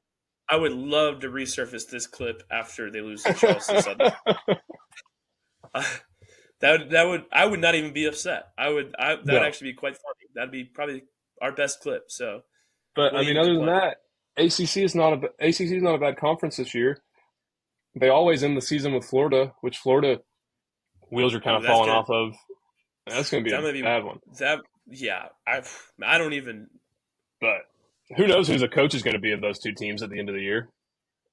I would love to resurface this clip after they lose to Charleston Southern. I would not even be upset. That would No, actually be quite funny. That'd be probably our best clip. So but I wouldn't mean, even other than complain. that, ACC is not a bad conference this year. They always end the season with Florida, which Florida wheels are kind Ooh, of that's falling good. off of. That's going to be That a might be bad one. that. Yeah, I don't even. But who knows who the coach is going to be of those two teams at the end of the year?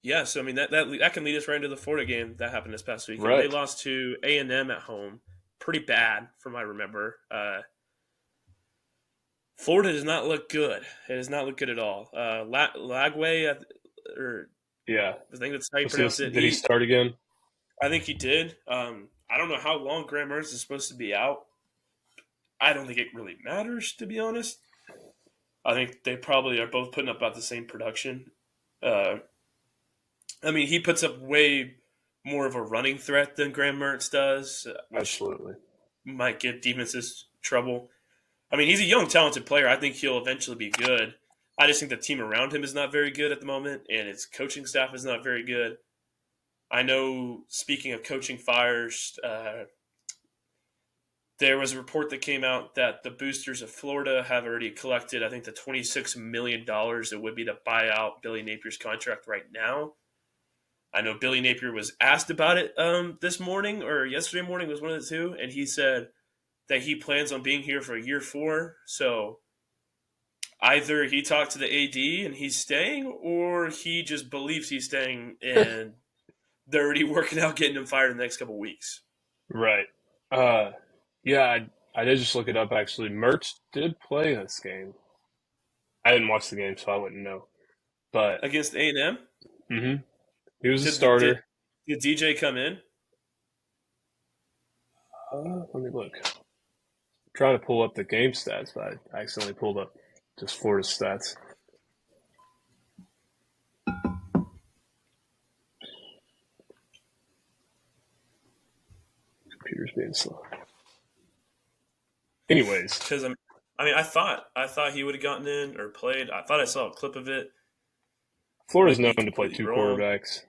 Yeah, so I mean that can lead us right into the Florida game that happened this past weekend. They Right. lost to A&M at home, pretty bad from what I remember. Florida does not look good. It does not look good at all. Lagway, or Yeah. I think that's how you pronounce it. Did he start again? I think he did. I don't know how long Graham Mertz is supposed to be out. I don't think it really matters, to be honest. I think they probably are both putting up about the same production. Uh, I mean, he puts up way more of a running threat than Graham Mertz does, which Absolutely. might give defenses trouble. I mean, he's a young, talented player. I think he'll eventually be good. I just think the team around him is not very good at the moment, and his coaching staff is not very good. I know, speaking of coaching fires, there was a report that came out that the boosters of Florida have already collected, I think, the $26 million it would be to buy out Billy Napier's contract right now. I know Billy Napier was asked about it this morning or yesterday morning, was one of the two, and he said that he plans on being here for year 4. So either he talked to the AD and he's staying, or he just believes he's staying, and they're already working out getting him fired in the next couple of weeks. Right. Uh, yeah, I did just look it up actually. Mertz did play this game. I didn't watch the game, so I wouldn't know. But Against A&M, hmm he was a did, did, starter. did DJ come in? Let me look. I'm trying to pull up the game stats, but I accidentally pulled up just Florida stats. Computer's being slow. Anyways, Because I mean, I thought he would have gotten in or played. I thought I saw a clip of it. Florida's Might known be to play completely two wrong. quarterbacks.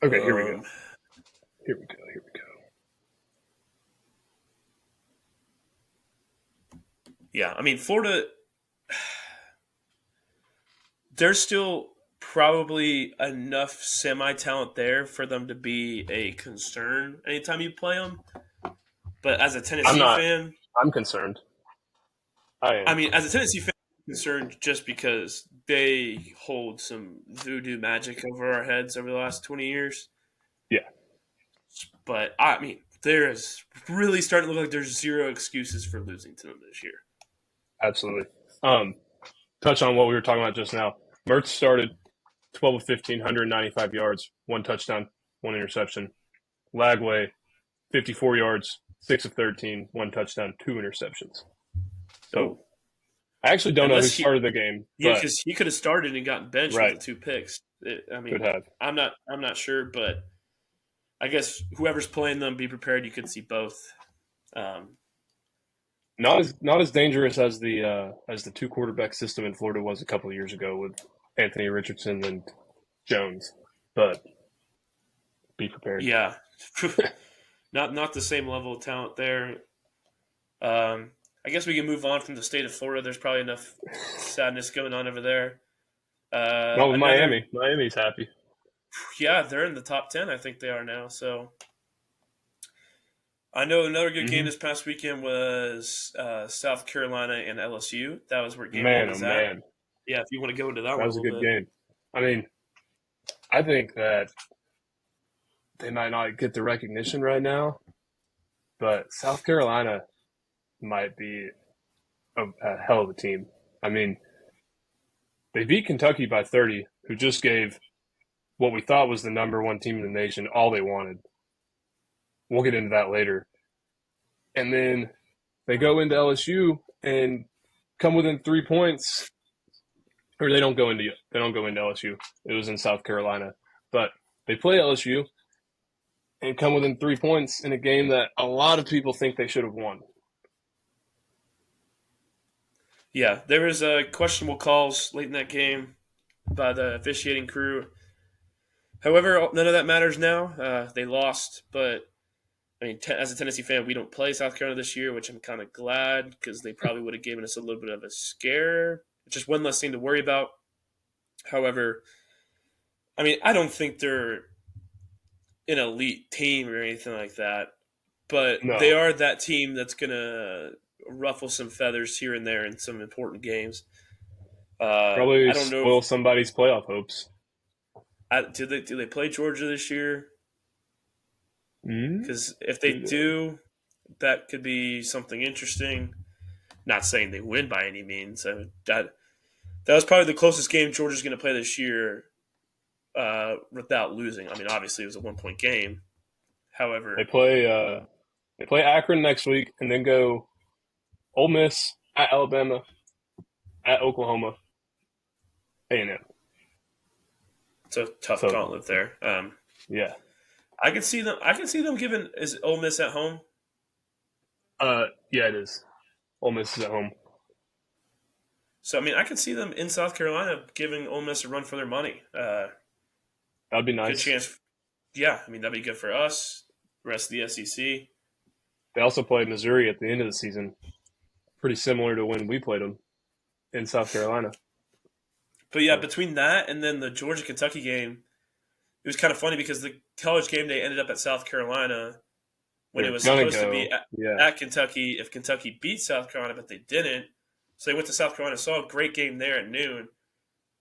Okay, here we go. Um, Here we go. Here we go. yeah, I mean, Florida, there's still probably enough semi talent there for them to be a concern anytime you play them. But as a I'm Tennessee not. fan, I'm concerned. I I am. mean, as a Tennessee fan, I'm concerned just because they hold some voodoo magic over our heads over the last 20 years. Yeah, But I mean, there is really starting to look like there's zero excuses for losing to them this year. absolutely. Um, touch on what we were talking about just now. Mertz started 12 of 15, 195 yards, one touchdown, one interception. Lagway, 54 yards, 6 of 13, one touchdown, two interceptions. So Oh, I actually don't know who unless he, started the game, yeah, but because he could have started and gotten benched with right, the 2 picks. I could mean, have. I'm not sure, but I guess whoever's playing them, be prepared. You could see both. Um, Not as dangerous as the two quarterback system in Florida was a couple of years ago with Anthony Richardson and Jones, but be prepared. yeah, not the same level of talent there. I guess we can move on from the state of Florida. There's probably enough sadness going on over there. Not with Another, Miami. Miami's happy. yeah, they're in the top 10. I think they are now. So I know another good game hmm this past weekend was South Carolina and LSU. That was where game one Man, oh was at. man, Yeah, if you want to go into that that one a was a little good bit. game. I mean, I think that they might not get the recognition right now, but South Carolina might be a hell of a team. I mean, they beat Kentucky by 30, who just gave what we thought was the number one team in the nation all they wanted. We'll get into that later. and then they go into LSU and come within 3 points, or they don't go into LSU. It was in South Carolina, but they play LSU and come within 3 points in a game that a lot of people think they should have won. Yeah, there was questionable calls late in that game by the officiating crew. However, none of that matters now. They lost, but I mean, as a Tennessee fan, we don't play South Carolina this year, which I'm kind of glad because they probably would have given us a little bit of a scare. Just one less thing to worry about. However, I mean, I don't think they're an elite team or anything like that, but they No, are that team that's going to ruffle some feathers here and there in some important games. probably I don't know if spoil somebody's playoff hopes. do they play Georgia this year? Mm? Because if they do, that could be something interesting. Not saying they win by any means. That was probably the closest game Georgia's going to play this year without losing. I mean, obviously it was a 1 point game. They However, play they play Akron next week, and then go Ole Miss at Alabama at Oklahoma A&M. it's a tough So gauntlet there. yeah, I can see them. I can see them giving is Ole Miss at home. yeah, it is. Ole Miss is at home. So I mean, I can see them in South Carolina giving Ole Miss a run for their money. That'd be Good nice. chance. Yeah, I mean that'd be good for us. The rest of the SEC. They also play Missouri at the end of the season, pretty similar to when we played them in South Carolina. But yeah, So between that and then the Georgia Kentucky game, it was kind of funny because the college game day ended up at South Carolina when it they're was gonna supposed to be go. Yeah, at Kentucky if Kentucky beat South Carolina, but they didn't. So they went to South Carolina, saw a great game there at noon.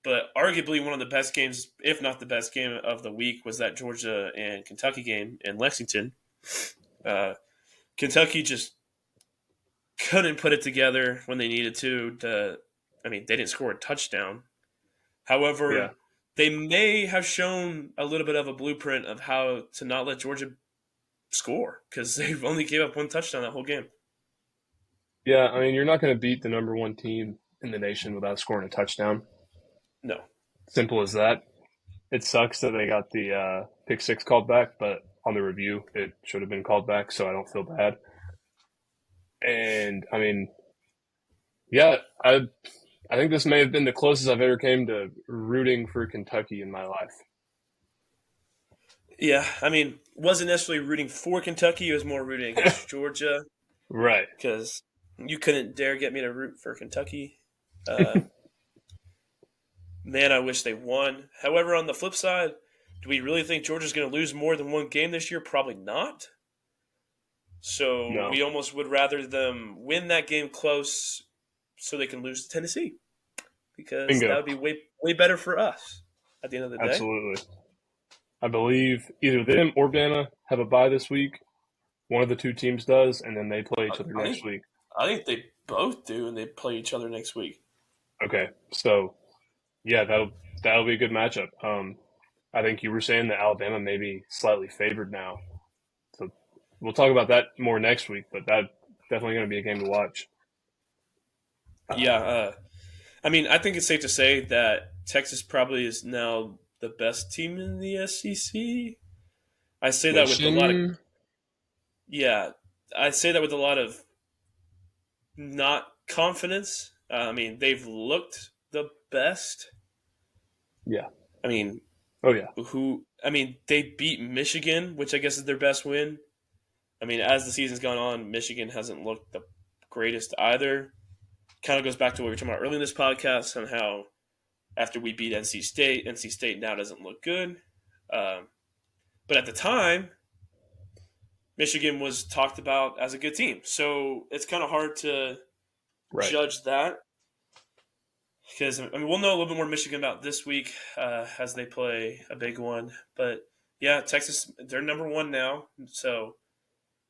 But arguably one of the best games, if not the best game of the week, was that Georgia and Kentucky game in Lexington. Uh, Kentucky just couldn't put it together when they needed to. I mean, they didn't score a touchdown. yeah, However, they may have shown a little bit of a blueprint of how to not let Georgia score because they've only gave up one touchdown that whole game. yeah. I mean, you're not gonna beat the number one team in the nation without scoring a touchdown. No. Simple as that. It sucks that they got the pick six called back, but on the review, it should have been called back, so I don't feel bad. And I mean, yeah, I think this may have been the closest I've ever came to rooting for Kentucky in my life. Yeah, I mean, wasn't necessarily rooting for Kentucky. It was more rooting against Georgia Right. because you couldn't dare get me to root for Kentucky. Uh, Man, I wish they won. However, on the flip side, do we really think Georgia's going to lose more than one game this year? Probably not. So No. we almost would rather them win that game close so they can lose to Tennessee because that Bingo. would be way better for us at the end of the day. Absolutely. I believe either them or Bama have a bye this week. One of the two teams does, and then they play each other I next think week. I think they both do, and they play each other next week. Okay. So yeah, that'll be a good matchup. I think you were saying that Alabama may be slightly favored now. So we'll talk about that more next week, but that definitely going to be a game to watch. Yeah, I mean, I think it's safe to say that Texas probably is now the best team in the SEC. I say that with a lot of Nation. yeah, I say that with a lot of not confidence. I mean, they've looked the best. Yeah. I mean, Oh yeah. they beat Michigan, which I guess is their best win. I mean, as the season's gone on, Michigan hasn't looked the greatest either. Kind of goes back to what we were talking about earlier in this podcast on how after we beat NC State now doesn't look good. Um, but at the time, Michigan was talked about as a good team. So it's kind of hard to Right. judge that because I mean we'll know a little bit more Michigan about this week as they play a big one. But yeah, Texas they're number one now, so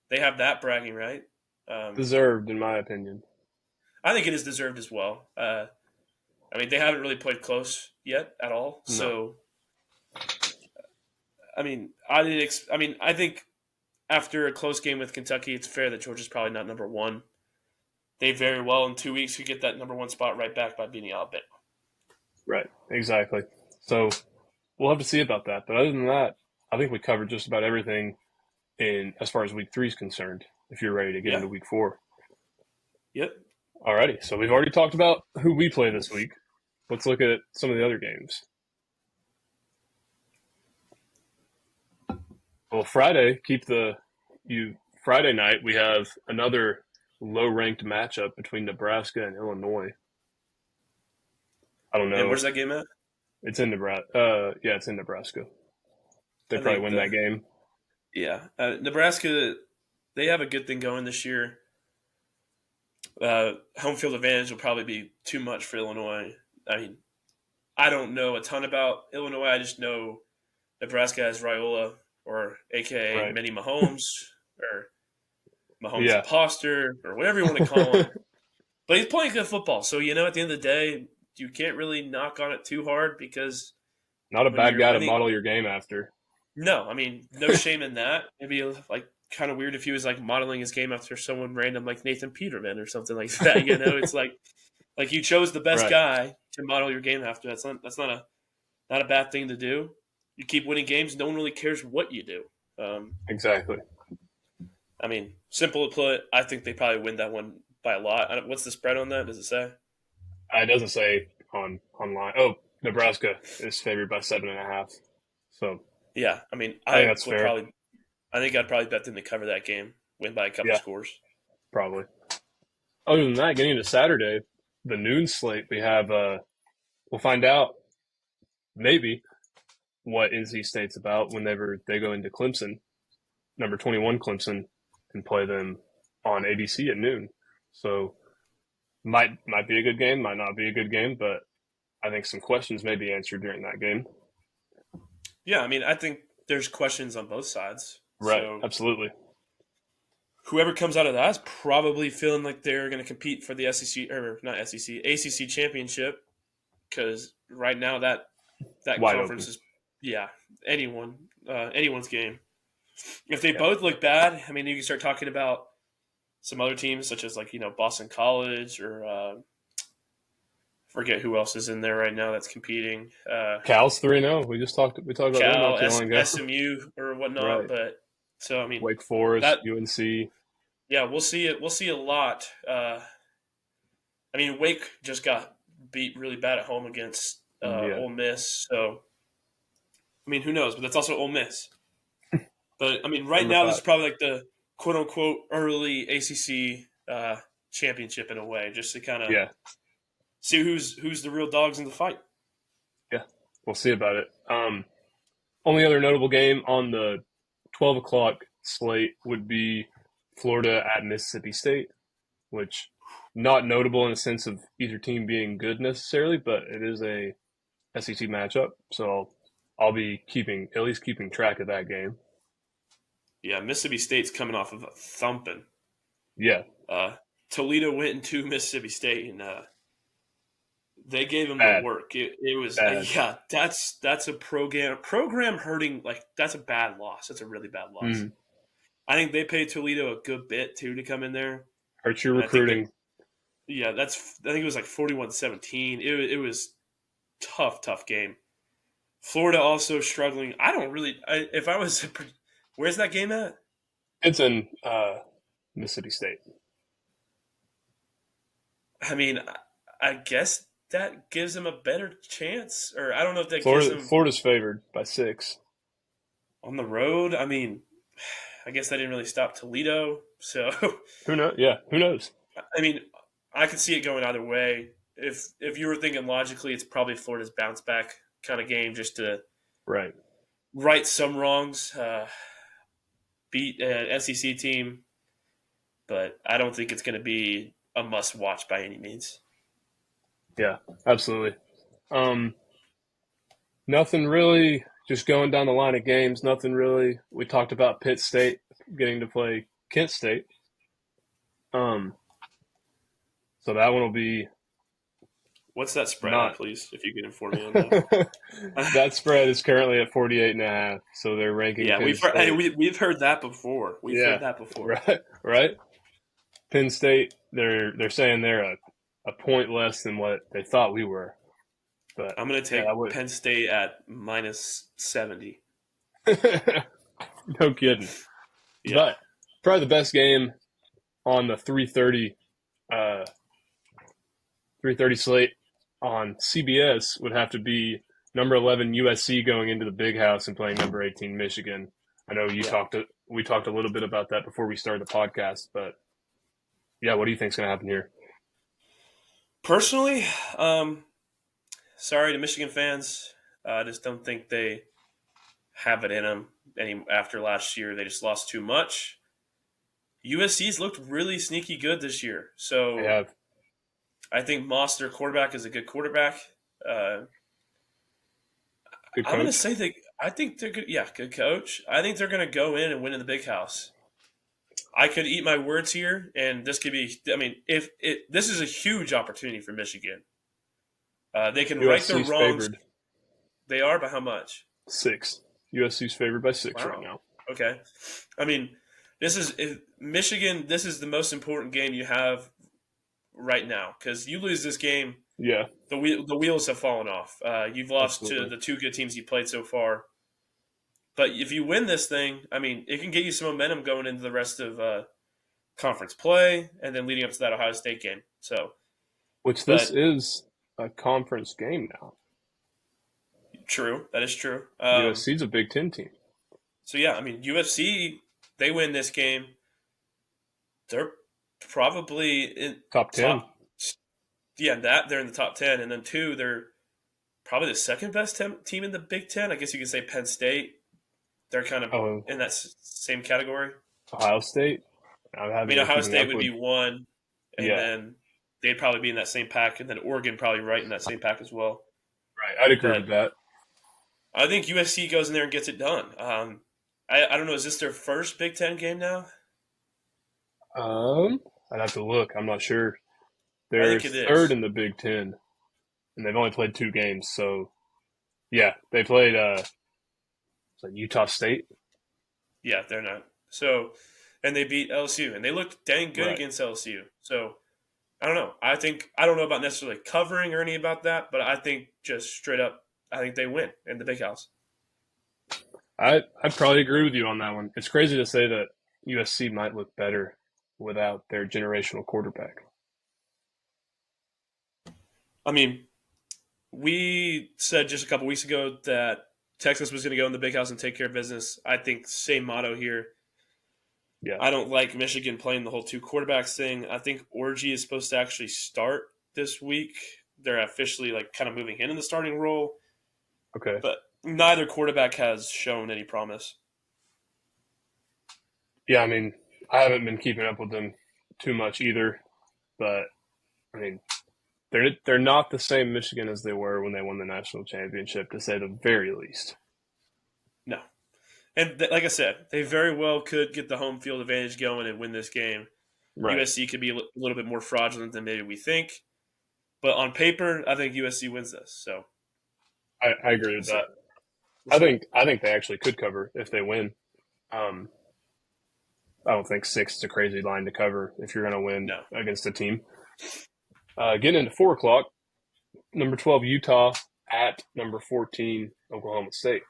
they have that bragging right. Um, Deserved, in my opinion. I think it is deserved as well. I mean they haven't really played close yet at all, No. so I mean I didn't. I mean I think after a close game with Kentucky, it's fair that Georgia's probably not number one. They very well in 2 weeks could get that number one spot right back by beating Alabama. Right. Exactly. So we'll have to see about that. But other than that, I think we covered just about everything in as far as week 3 is concerned. If you're ready to get Yeah. into week 4. Yep. Alrighty. So we've already talked about who we play this week. Let's look at some of the other games. Well, Friday night we have another low-ranked matchup between Nebraska and Illinois. I don't And know. where's that game at? It's in Nebraska. Yeah, it's in Nebraska. They I probably think win that game. Nebraska, they have a good thing going this year. Home field advantage will probably be too much for Illinois. I mean, I don't know a ton about Illinois. I just know Nebraska has Raiola, or AKA Right. Mini Mahomes, or Mahomes Yeah. imposter, or whatever you want to call him. But he's playing good football. So, at the end of the day, you can't really knock on it too hard because Not a when bad you're guy to winning, model your game after. no, I mean, no shame in that. It'd be like kind of weird if he was like modeling his game after someone random like Nathan Peterman or something like that. It's like you chose the best Right. guy to model your game after. That's not a bad thing to do. You keep winning games. No one really cares what you do. Exactly. I mean, simple to put, I think they probably win that one by a lot. What's the spread on that? Does it say? It doesn't say on online. Oh, Nebraska is favored by 7.5. So Yeah, I mean, I think that's fair. I think I'd probably bet them to cover that game, win by a couple Yeah, scores. probably. Other than that, getting into Saturday, the noon slate, we'll find out maybe what NC State's about whenever they go into Clemson, number 21 Clemson, and play them on ABC at noon. So might be a good game, might not be a good game, but I think some questions may be answered during that game. Yeah, I mean, I think there's questions on both sides. Right, So absolutely. whoever comes out of that is probably feeling like they're going to compete for the SEC or not SEC ACC championship because right now that Wide conference open. is anyone's game. If they Yeah. both look bad, I mean, you can start talking about some other teams such as like Boston College or forget who else is in there right now that's competing. Cal's 3-0. We talked about them not Cal, too long ago. SMU or whatnot. Right. But so I mean Wake Forest, that UNC. yeah, we'll see it. We'll see a lot. I mean, Wake just got beat really bad at home against Yeah. Ole Miss. So I mean, who knows? But that's also Ole Miss. But I mean, right Number now this is 5. probably like the quote unquote early ACC championship in a way, just to kind of Yeah. see who's the real dogs in the fight. Yeah. We'll see about it. Only other notable game on the 12 o'clock slate would be Florida at Mississippi State, which not notable in the sense of either team being good necessarily, but it is a SEC matchup. So I'll be at least keeping track of that game. Yeah, Mississippi State's coming off of a thumping. Yeah. Toledo went into Mississippi State and they gave him the Bad. work. It was Bad. yeah. That's a program hurting. Like that's a bad loss. That's a really bad loss. Mm. I think they paid Toledo a good bit too to come in there. Hurt your And I think recruiting. I think it was like 41-17. It was tough game. Florida also struggling. I don't really. If I was, where's that game at? It's in Mississippi State. I mean, I guess that gives them a better chance, or I don't know if that gives them Florida's favored by 6. on the road. I mean, I guess that didn't really stop Toledo. So, Who knows? Yeah, who knows? I mean, I could see it going either way. If you were thinking logically, it's probably Florida's bounce back kind of game just to Right. right some wrongs, beat an SEC team. But I don't think it's going to be a must watch by any means. Yeah, absolutely. Nothing really. Just going down the line of games. Nothing really. We talked about Pitt State getting to play Kent State. So that one will be What's that spread, Not. please, if you can inform me on that? That spread is currently at 48.5, so they're ranking Yeah, Penn we've heard, hey, State. we've heard that before. We've Yeah, heard that before. right, right. Penn State, they're saying they're a point less than what they thought we were. But I'm going to yeah, I take would. Penn State at -70. No kidding. Yeah, But probably the best game on the 3:30 slate on CBS would have to be number 11 USC going into the Big House and playing number 18 Michigan. I know yeah. we talked a little bit about that before we started the podcast, but yeah, what do you think's going to happen here? Personally, um, sorry to Michigan fans. I just don't think they have it in them any after last year. They just lost too much. USC's looked really sneaky good this year. They So have I think Moss, their quarterback, is a good quarterback. Uh, good I'm going to coach. say that I think they're good. Yeah, good coach. I think they're going to go in and win in the Big House. I could eat my words here, and this could be. I mean, if it this is a huge opportunity for Michigan. They can right their USC's wrongs. favored They are, by how much? 6. USC's favored by 6 right Wow. now. Okay. I mean, this is if Michigan. This is the most important game you have right now because you lose this game, Yeah, the wheels have fallen off. You've lost to absolutely. the two good teams you played so far. But if you win this thing, I mean, it can get you some momentum going into the rest of conference play, and then leading up to that Ohio State game. So, Which this but is a conference game now. true, that is true. USC's a Big Ten team. So yeah, I mean, UFC, they win this game, they're probably in Top 10. top. Yeah, that they're in the top 10, and then two, they're probably the second best team in the Big Ten. I guess you could say Penn State. They're kind of Oh, in that same category. Ohio State. I I haven't mean, been Ohio keeping State up would with. be one, and Yeah, then they'd probably be in that same pack, and then Oregon probably right in that same pack as well. right. I'd agree with But that. I think USC goes in there and gets it done. I don't know. Is this their first Big Ten game now? I'd have to look. I'm not sure. I They're think it third is. in the Big Ten, and they've only played 2 games. So yeah, they played Utah State. Yeah, they're not. So, and they beat LSU, and they looked dang good Right. against LSU. So, I don't know. I don't know about necessarily covering or any about that, but I think just straight up, I think they win in the Big House. I'd probably agree with you on that one. It's crazy to say that USC might look better without their generational quarterback. I mean, we said just a couple weeks ago that Texas was going to go in the Big House and take care of business. I think same motto here. Yeah. I don't like Michigan playing the whole two quarterbacks thing. I think Orgy is supposed to actually start this week. They're officially like kind of moving him in the starting role, Okay. but neither quarterback has shown any promise. Yeah, I mean, I haven't been keeping up with them too much either, but I mean, they're not the same Michigan as they were when they won the national championship, to say the very least. No. And like I said, they very well could get the home field advantage going and win this game. Right. USC could be a little bit more fraudulent than maybe we think. But on paper, I think USC wins this. So I agree we'll with see. that. We'll see. I think they actually could cover if they win. Um, I don't think 6 is a crazy line to cover if you're going to win No. against a team. Getting into 4 o'clock, number 12 Utah at number 14 Oklahoma State,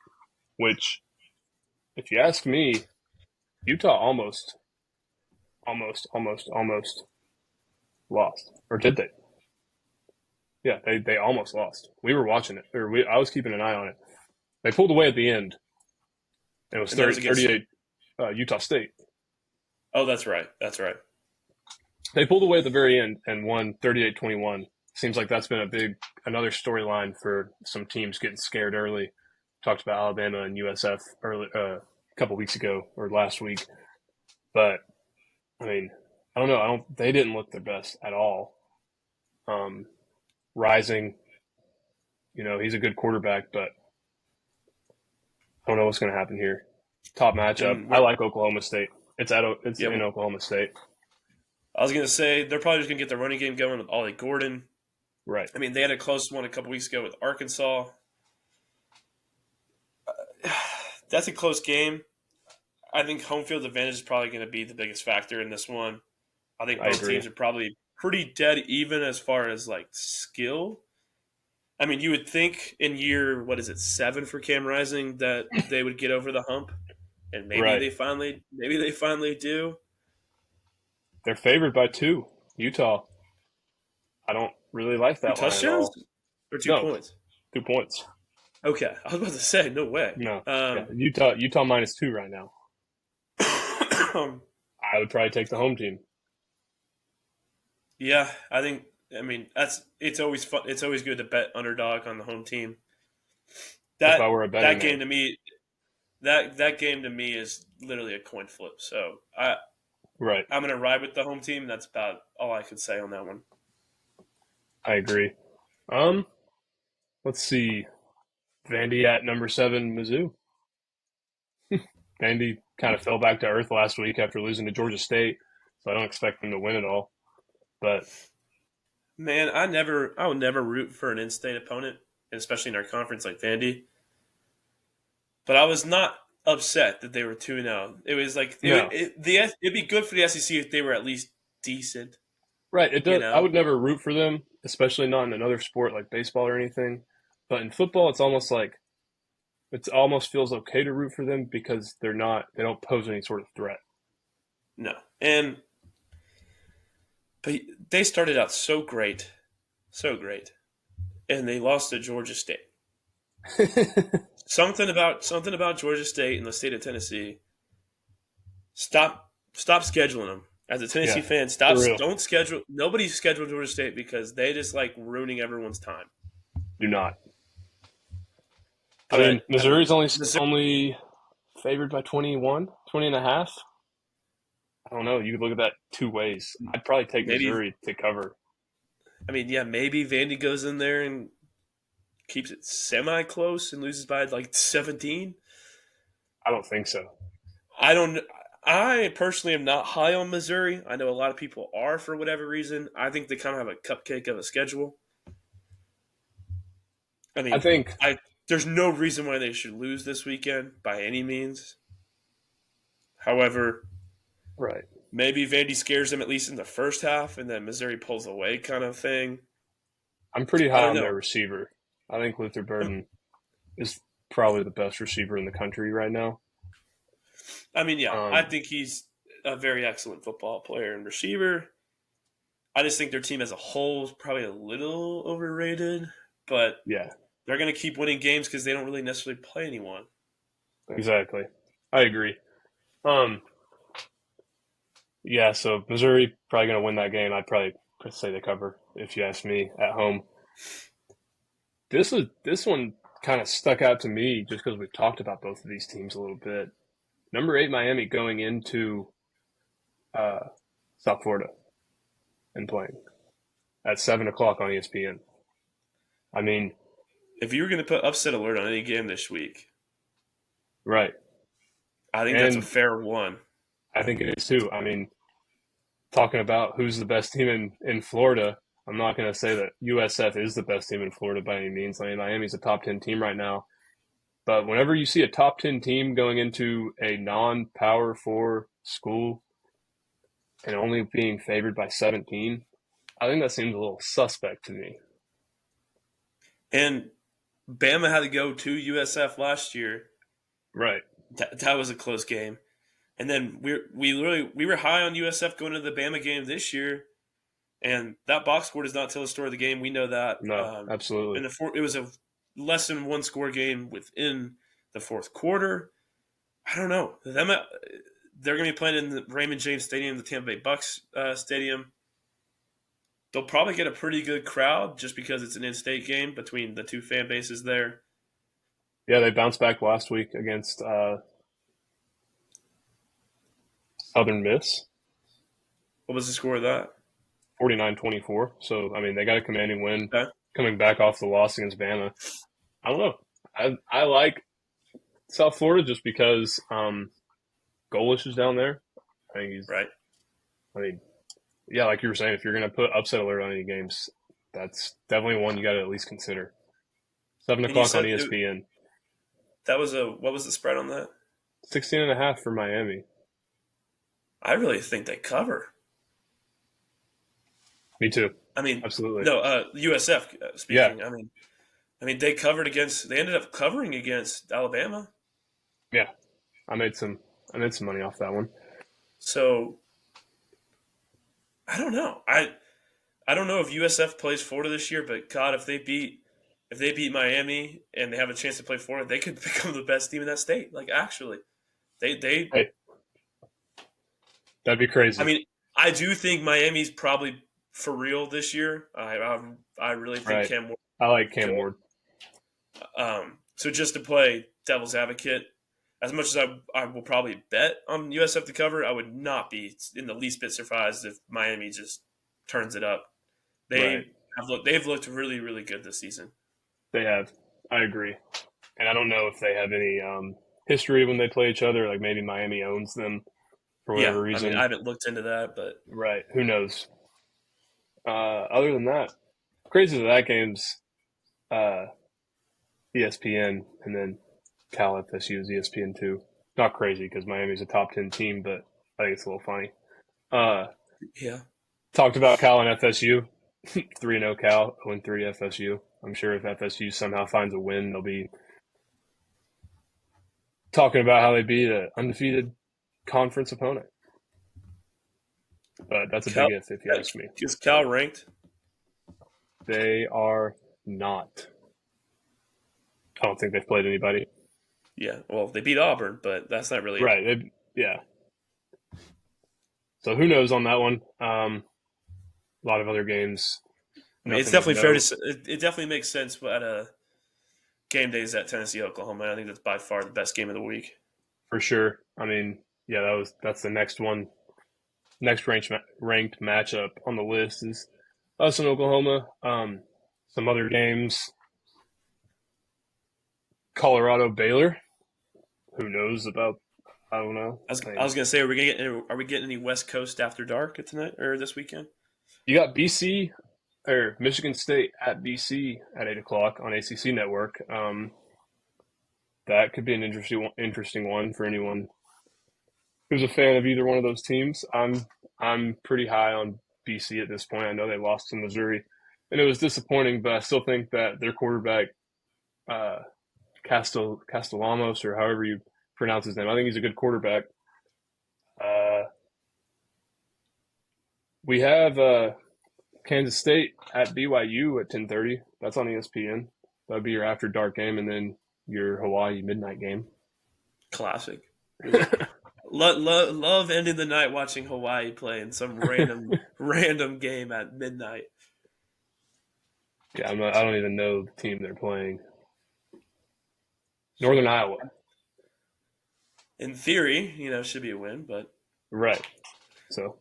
which, if you ask me, Utah almost lost, or did they? Yeah, they almost lost. We were watching it, I was keeping an eye on it. They pulled away at the end. It was And that was against 38 Utah State. Oh, that's right. That's right. They pulled away at the very end and won 38-21. Seems like that's been another storyline for some teams getting scared early. Talked about Alabama and USF early a couple weeks ago or last week, but I mean, I don't know. They didn't look their best at all. Rising, he's a good quarterback, but I don't know what's going to happen here. Top matchup. And I like Oklahoma State. It's yeah, in Oklahoma State. I was going to say they're probably just going to get the running game going with Ollie Gordon. Right. I mean, they had a close one a couple weeks ago with Arkansas. That's a close game. I think home field advantage is probably going to be the biggest factor in this one. I think I both agree. teams are probably pretty dead even as far as like skill. I mean, you would think in year what is it 7 for Cam Rising that they would get over the hump, and Right. maybe they finally do. They're favored by 2. Utah. I don't really like Two that line at touchdowns all. or 2 No, points. 2 points. Okay, I was about to say no way. No. Yeah. Utah -2 right now. Um, I would probably take the home team. yeah, I think. I mean, it's always fun. It's always good to bet underdog on the home team. If That I were a betting that man. game to me that game to me is literally a coin flip. So Right. I'm gonna ride with the home team. That's about all I could say on that one. I agree. Um, let's see. Vandy at number 7, Mizzou. Vandy kind of fell back to earth last week after losing to Georgia State, so I don't expect them to win it all. But Man, I will never root for an in-state opponent, especially in our conference like Vandy. But I was not upset that they were 2-0. It was like no, it'd be good for the SEC if they were at least decent. right? It You does. I know, would never root for them, especially not in another sport like baseball or anything. But in football, it's almost like it almost feels okay to root for them because they're not. They don't pose any sort of threat. no, but they started out so great, and they lost to Georgia State. Something about Georgia State and the state of Tennessee. Stop scheduling them. As a Tennessee Yeah, fan, for real. don't schedule. Nobody scheduled Georgia State because they just like ruining everyone's time. Do not. I mean, But I mean, Missouri's only Missouri, only favored by 21, 20 and a half. I don't know. You could look at that 2 ways. I'd probably take maybe. Missouri to cover. I mean, yeah, maybe Vandy goes in there and keeps it semi close and loses by like 17. I don't think so. I don't. I personally am not high on Missouri. I know a lot of people are for whatever reason. I think they kind of have a cupcake of a schedule. I I mean, think I there's no reason why they should lose this weekend by any means. However, right. maybe Vandy scares them at least in the first half, and then Missouri pulls away, kind of thing. I'm pretty I high don't on know. their receiver. I think Luther Burden is probably the best receiver in the country right now. I mean, yeah, I Um, think he's a very excellent football player and receiver. I just think their team as a whole is probably a little overrated, but yeah, they're going to keep winning games because they don't really necessarily play anyone. exactly. I agree. Um, yeah, so Missouri probably going to win that game. I'd probably say they cover if you ask me at home. This one kind of stuck out to me just because we've talked about both of these teams a little bit. Number 8 Miami going into uh, South Florida and playing at 7 o'clock on ESPN. I mean, If you were going to put upset alert on any game this week, right. I think that's a And fair one. I think it is too. I mean, talking about who's the best team in Florida, I'm not going to say that USF is the best team in Florida by any means. I mean, Miami's a top 10 team right now. But whenever you see a top 10 team going into a non Power 4 school and only being favored by 17, I think that seems a little suspect to me. And Bama had to go to USF last year. Right. That was a close game. And then we were high on USF going to the Bama game this year, and that box score does not tell the story of the game. We know that. No, absolutely. It was a less than one score game within the fourth quarter. I don't know. They're going to be playing in the Raymond James Stadium, the Tampa Bay Bucks Stadium. They'll probably get a pretty good crowd just because it's an in-state game between the two fan bases there. Yeah, they bounced back last week against Southern Miss, What was the score of that? 49-24. So, I mean, they got a commanding win Okay. coming back off the loss against Bama. I don't know. I like South Florida just because Golish is down there. I think he's. Right. I mean, yeah, like you were saying, if you're going to put upset alert on any games, that's definitely one you got to at least consider. 7 And you o'clock on said ESPN. that was a what was the spread on that? 16.5 for Miami. I really think they cover. Me too. I mean, Absolutely. no, USF Yeah. speaking. I mean, they covered against. They ended up covering against Alabama. Yeah. I made some I made some money off that one. So I don't know. I don't know if USF plays Florida this year, but God, if they beat Miami and they have a chance to play Florida, they could become the best team in that state. Like actually, they. Hey, that'd be I crazy. mean, I do think Miami's probably for real this year. I really think Right. Cam Ward I like Cam could. Ward So just to play devil's advocate, as much as I will probably bet on USF to cover, I would not be in the least bit surprised if Miami just turns it up. Right. They've looked really really good this season. They have. I agree. And I don't know if they have any history when they play each other. Like maybe Miami owns them for Yeah, whatever I mean I reason. haven't looked into that, but Right. Who knows? Other than that, crazy that that game's uh, ESPN and then Cal FSU is ESPN two. Not crazy because Miami's a top 10 team, but I think it's a little funny. Uh, yeah, Talked about Cal and FSU. 3-0 Cal, 0-3 FSU. I'm sure if FSU somehow finds a win, they'll be talking about how they beat an undefeated conference opponent. But that's a Cal big if you ask me. is Cal ranked? They are not. I don't think they've played anybody. Yeah, well they beat Auburn, but that's not really. Right. Yeah. So who knows on that one? A lot of other games, I mean, it's nothing of definitely fair to note say, it definitely makes sense at a game days at Tennessee Oklahoma. I think that's by far the best game of the week. for sure. I mean, yeah, that's the next one. Next ranked matchup on the list is us in Oklahoma. Some other games: Colorado Baylor. Who knows about? I don't know. I I mean, was gonna say, are we getting any West Coast after dark tonight or this weekend? you got BC or Michigan State at BC at 8 o'clock on ACC Network. That could be an interesting one for anyone who's a fan of either one of those teams. I'm pretty high on BC at this point. I know they lost to Missouri, and it was disappointing, but I still think that their quarterback, uh, Castellanos or however you pronounce his name, I think he's a good quarterback. Uh, we have Kansas State at BYU at 10:30. That's on ESPN. That'd be your after dark game, and then your Hawaii midnight game. Classic. Love ending the night watching Hawaii play in some random game at midnight. Yeah, I don't even know the team they're playing. Northern Iowa. In theory, should be a win, but Right. So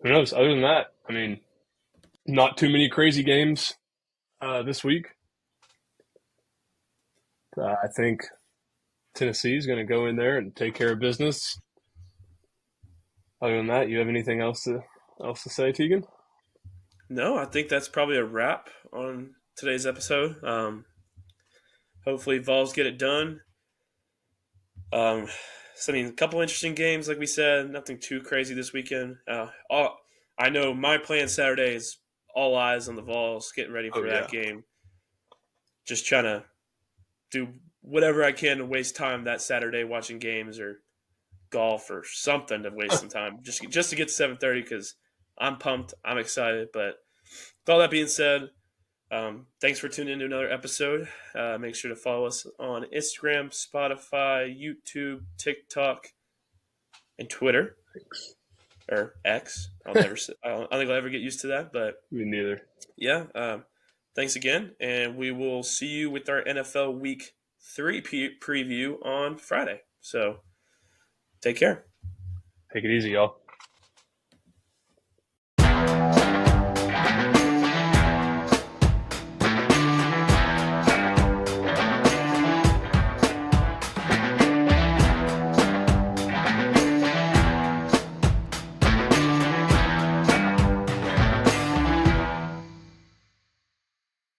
who knows? Other than that, I mean, not too many crazy games this week. I think Tennessee is going to go in there and take care of business. Other than that, you have anything else to say, Tegan? no, I think that's probably a wrap on today's episode. Hopefully, Vols get it done. So, I mean, a couple interesting games, like we said. Nothing too crazy this weekend. I know my plan Saturday is all eyes on the Vols, getting ready Oh for that yeah, game. Just trying to do whatever I can to waste time that Saturday watching games or golf or something to waste some time just to get to 7:30 because I'm pumped. I'm excited. But with all that being said, thanks for tuning in to another episode. Make sure to follow us on Instagram, Spotify, YouTube, TikTok, and Twitter or X. I don't think I'll ever get used to that, but me neither. yeah. Thanks again, and we will see you with our NFL Week 3 preview on Friday. So take care. Take it easy, y'all.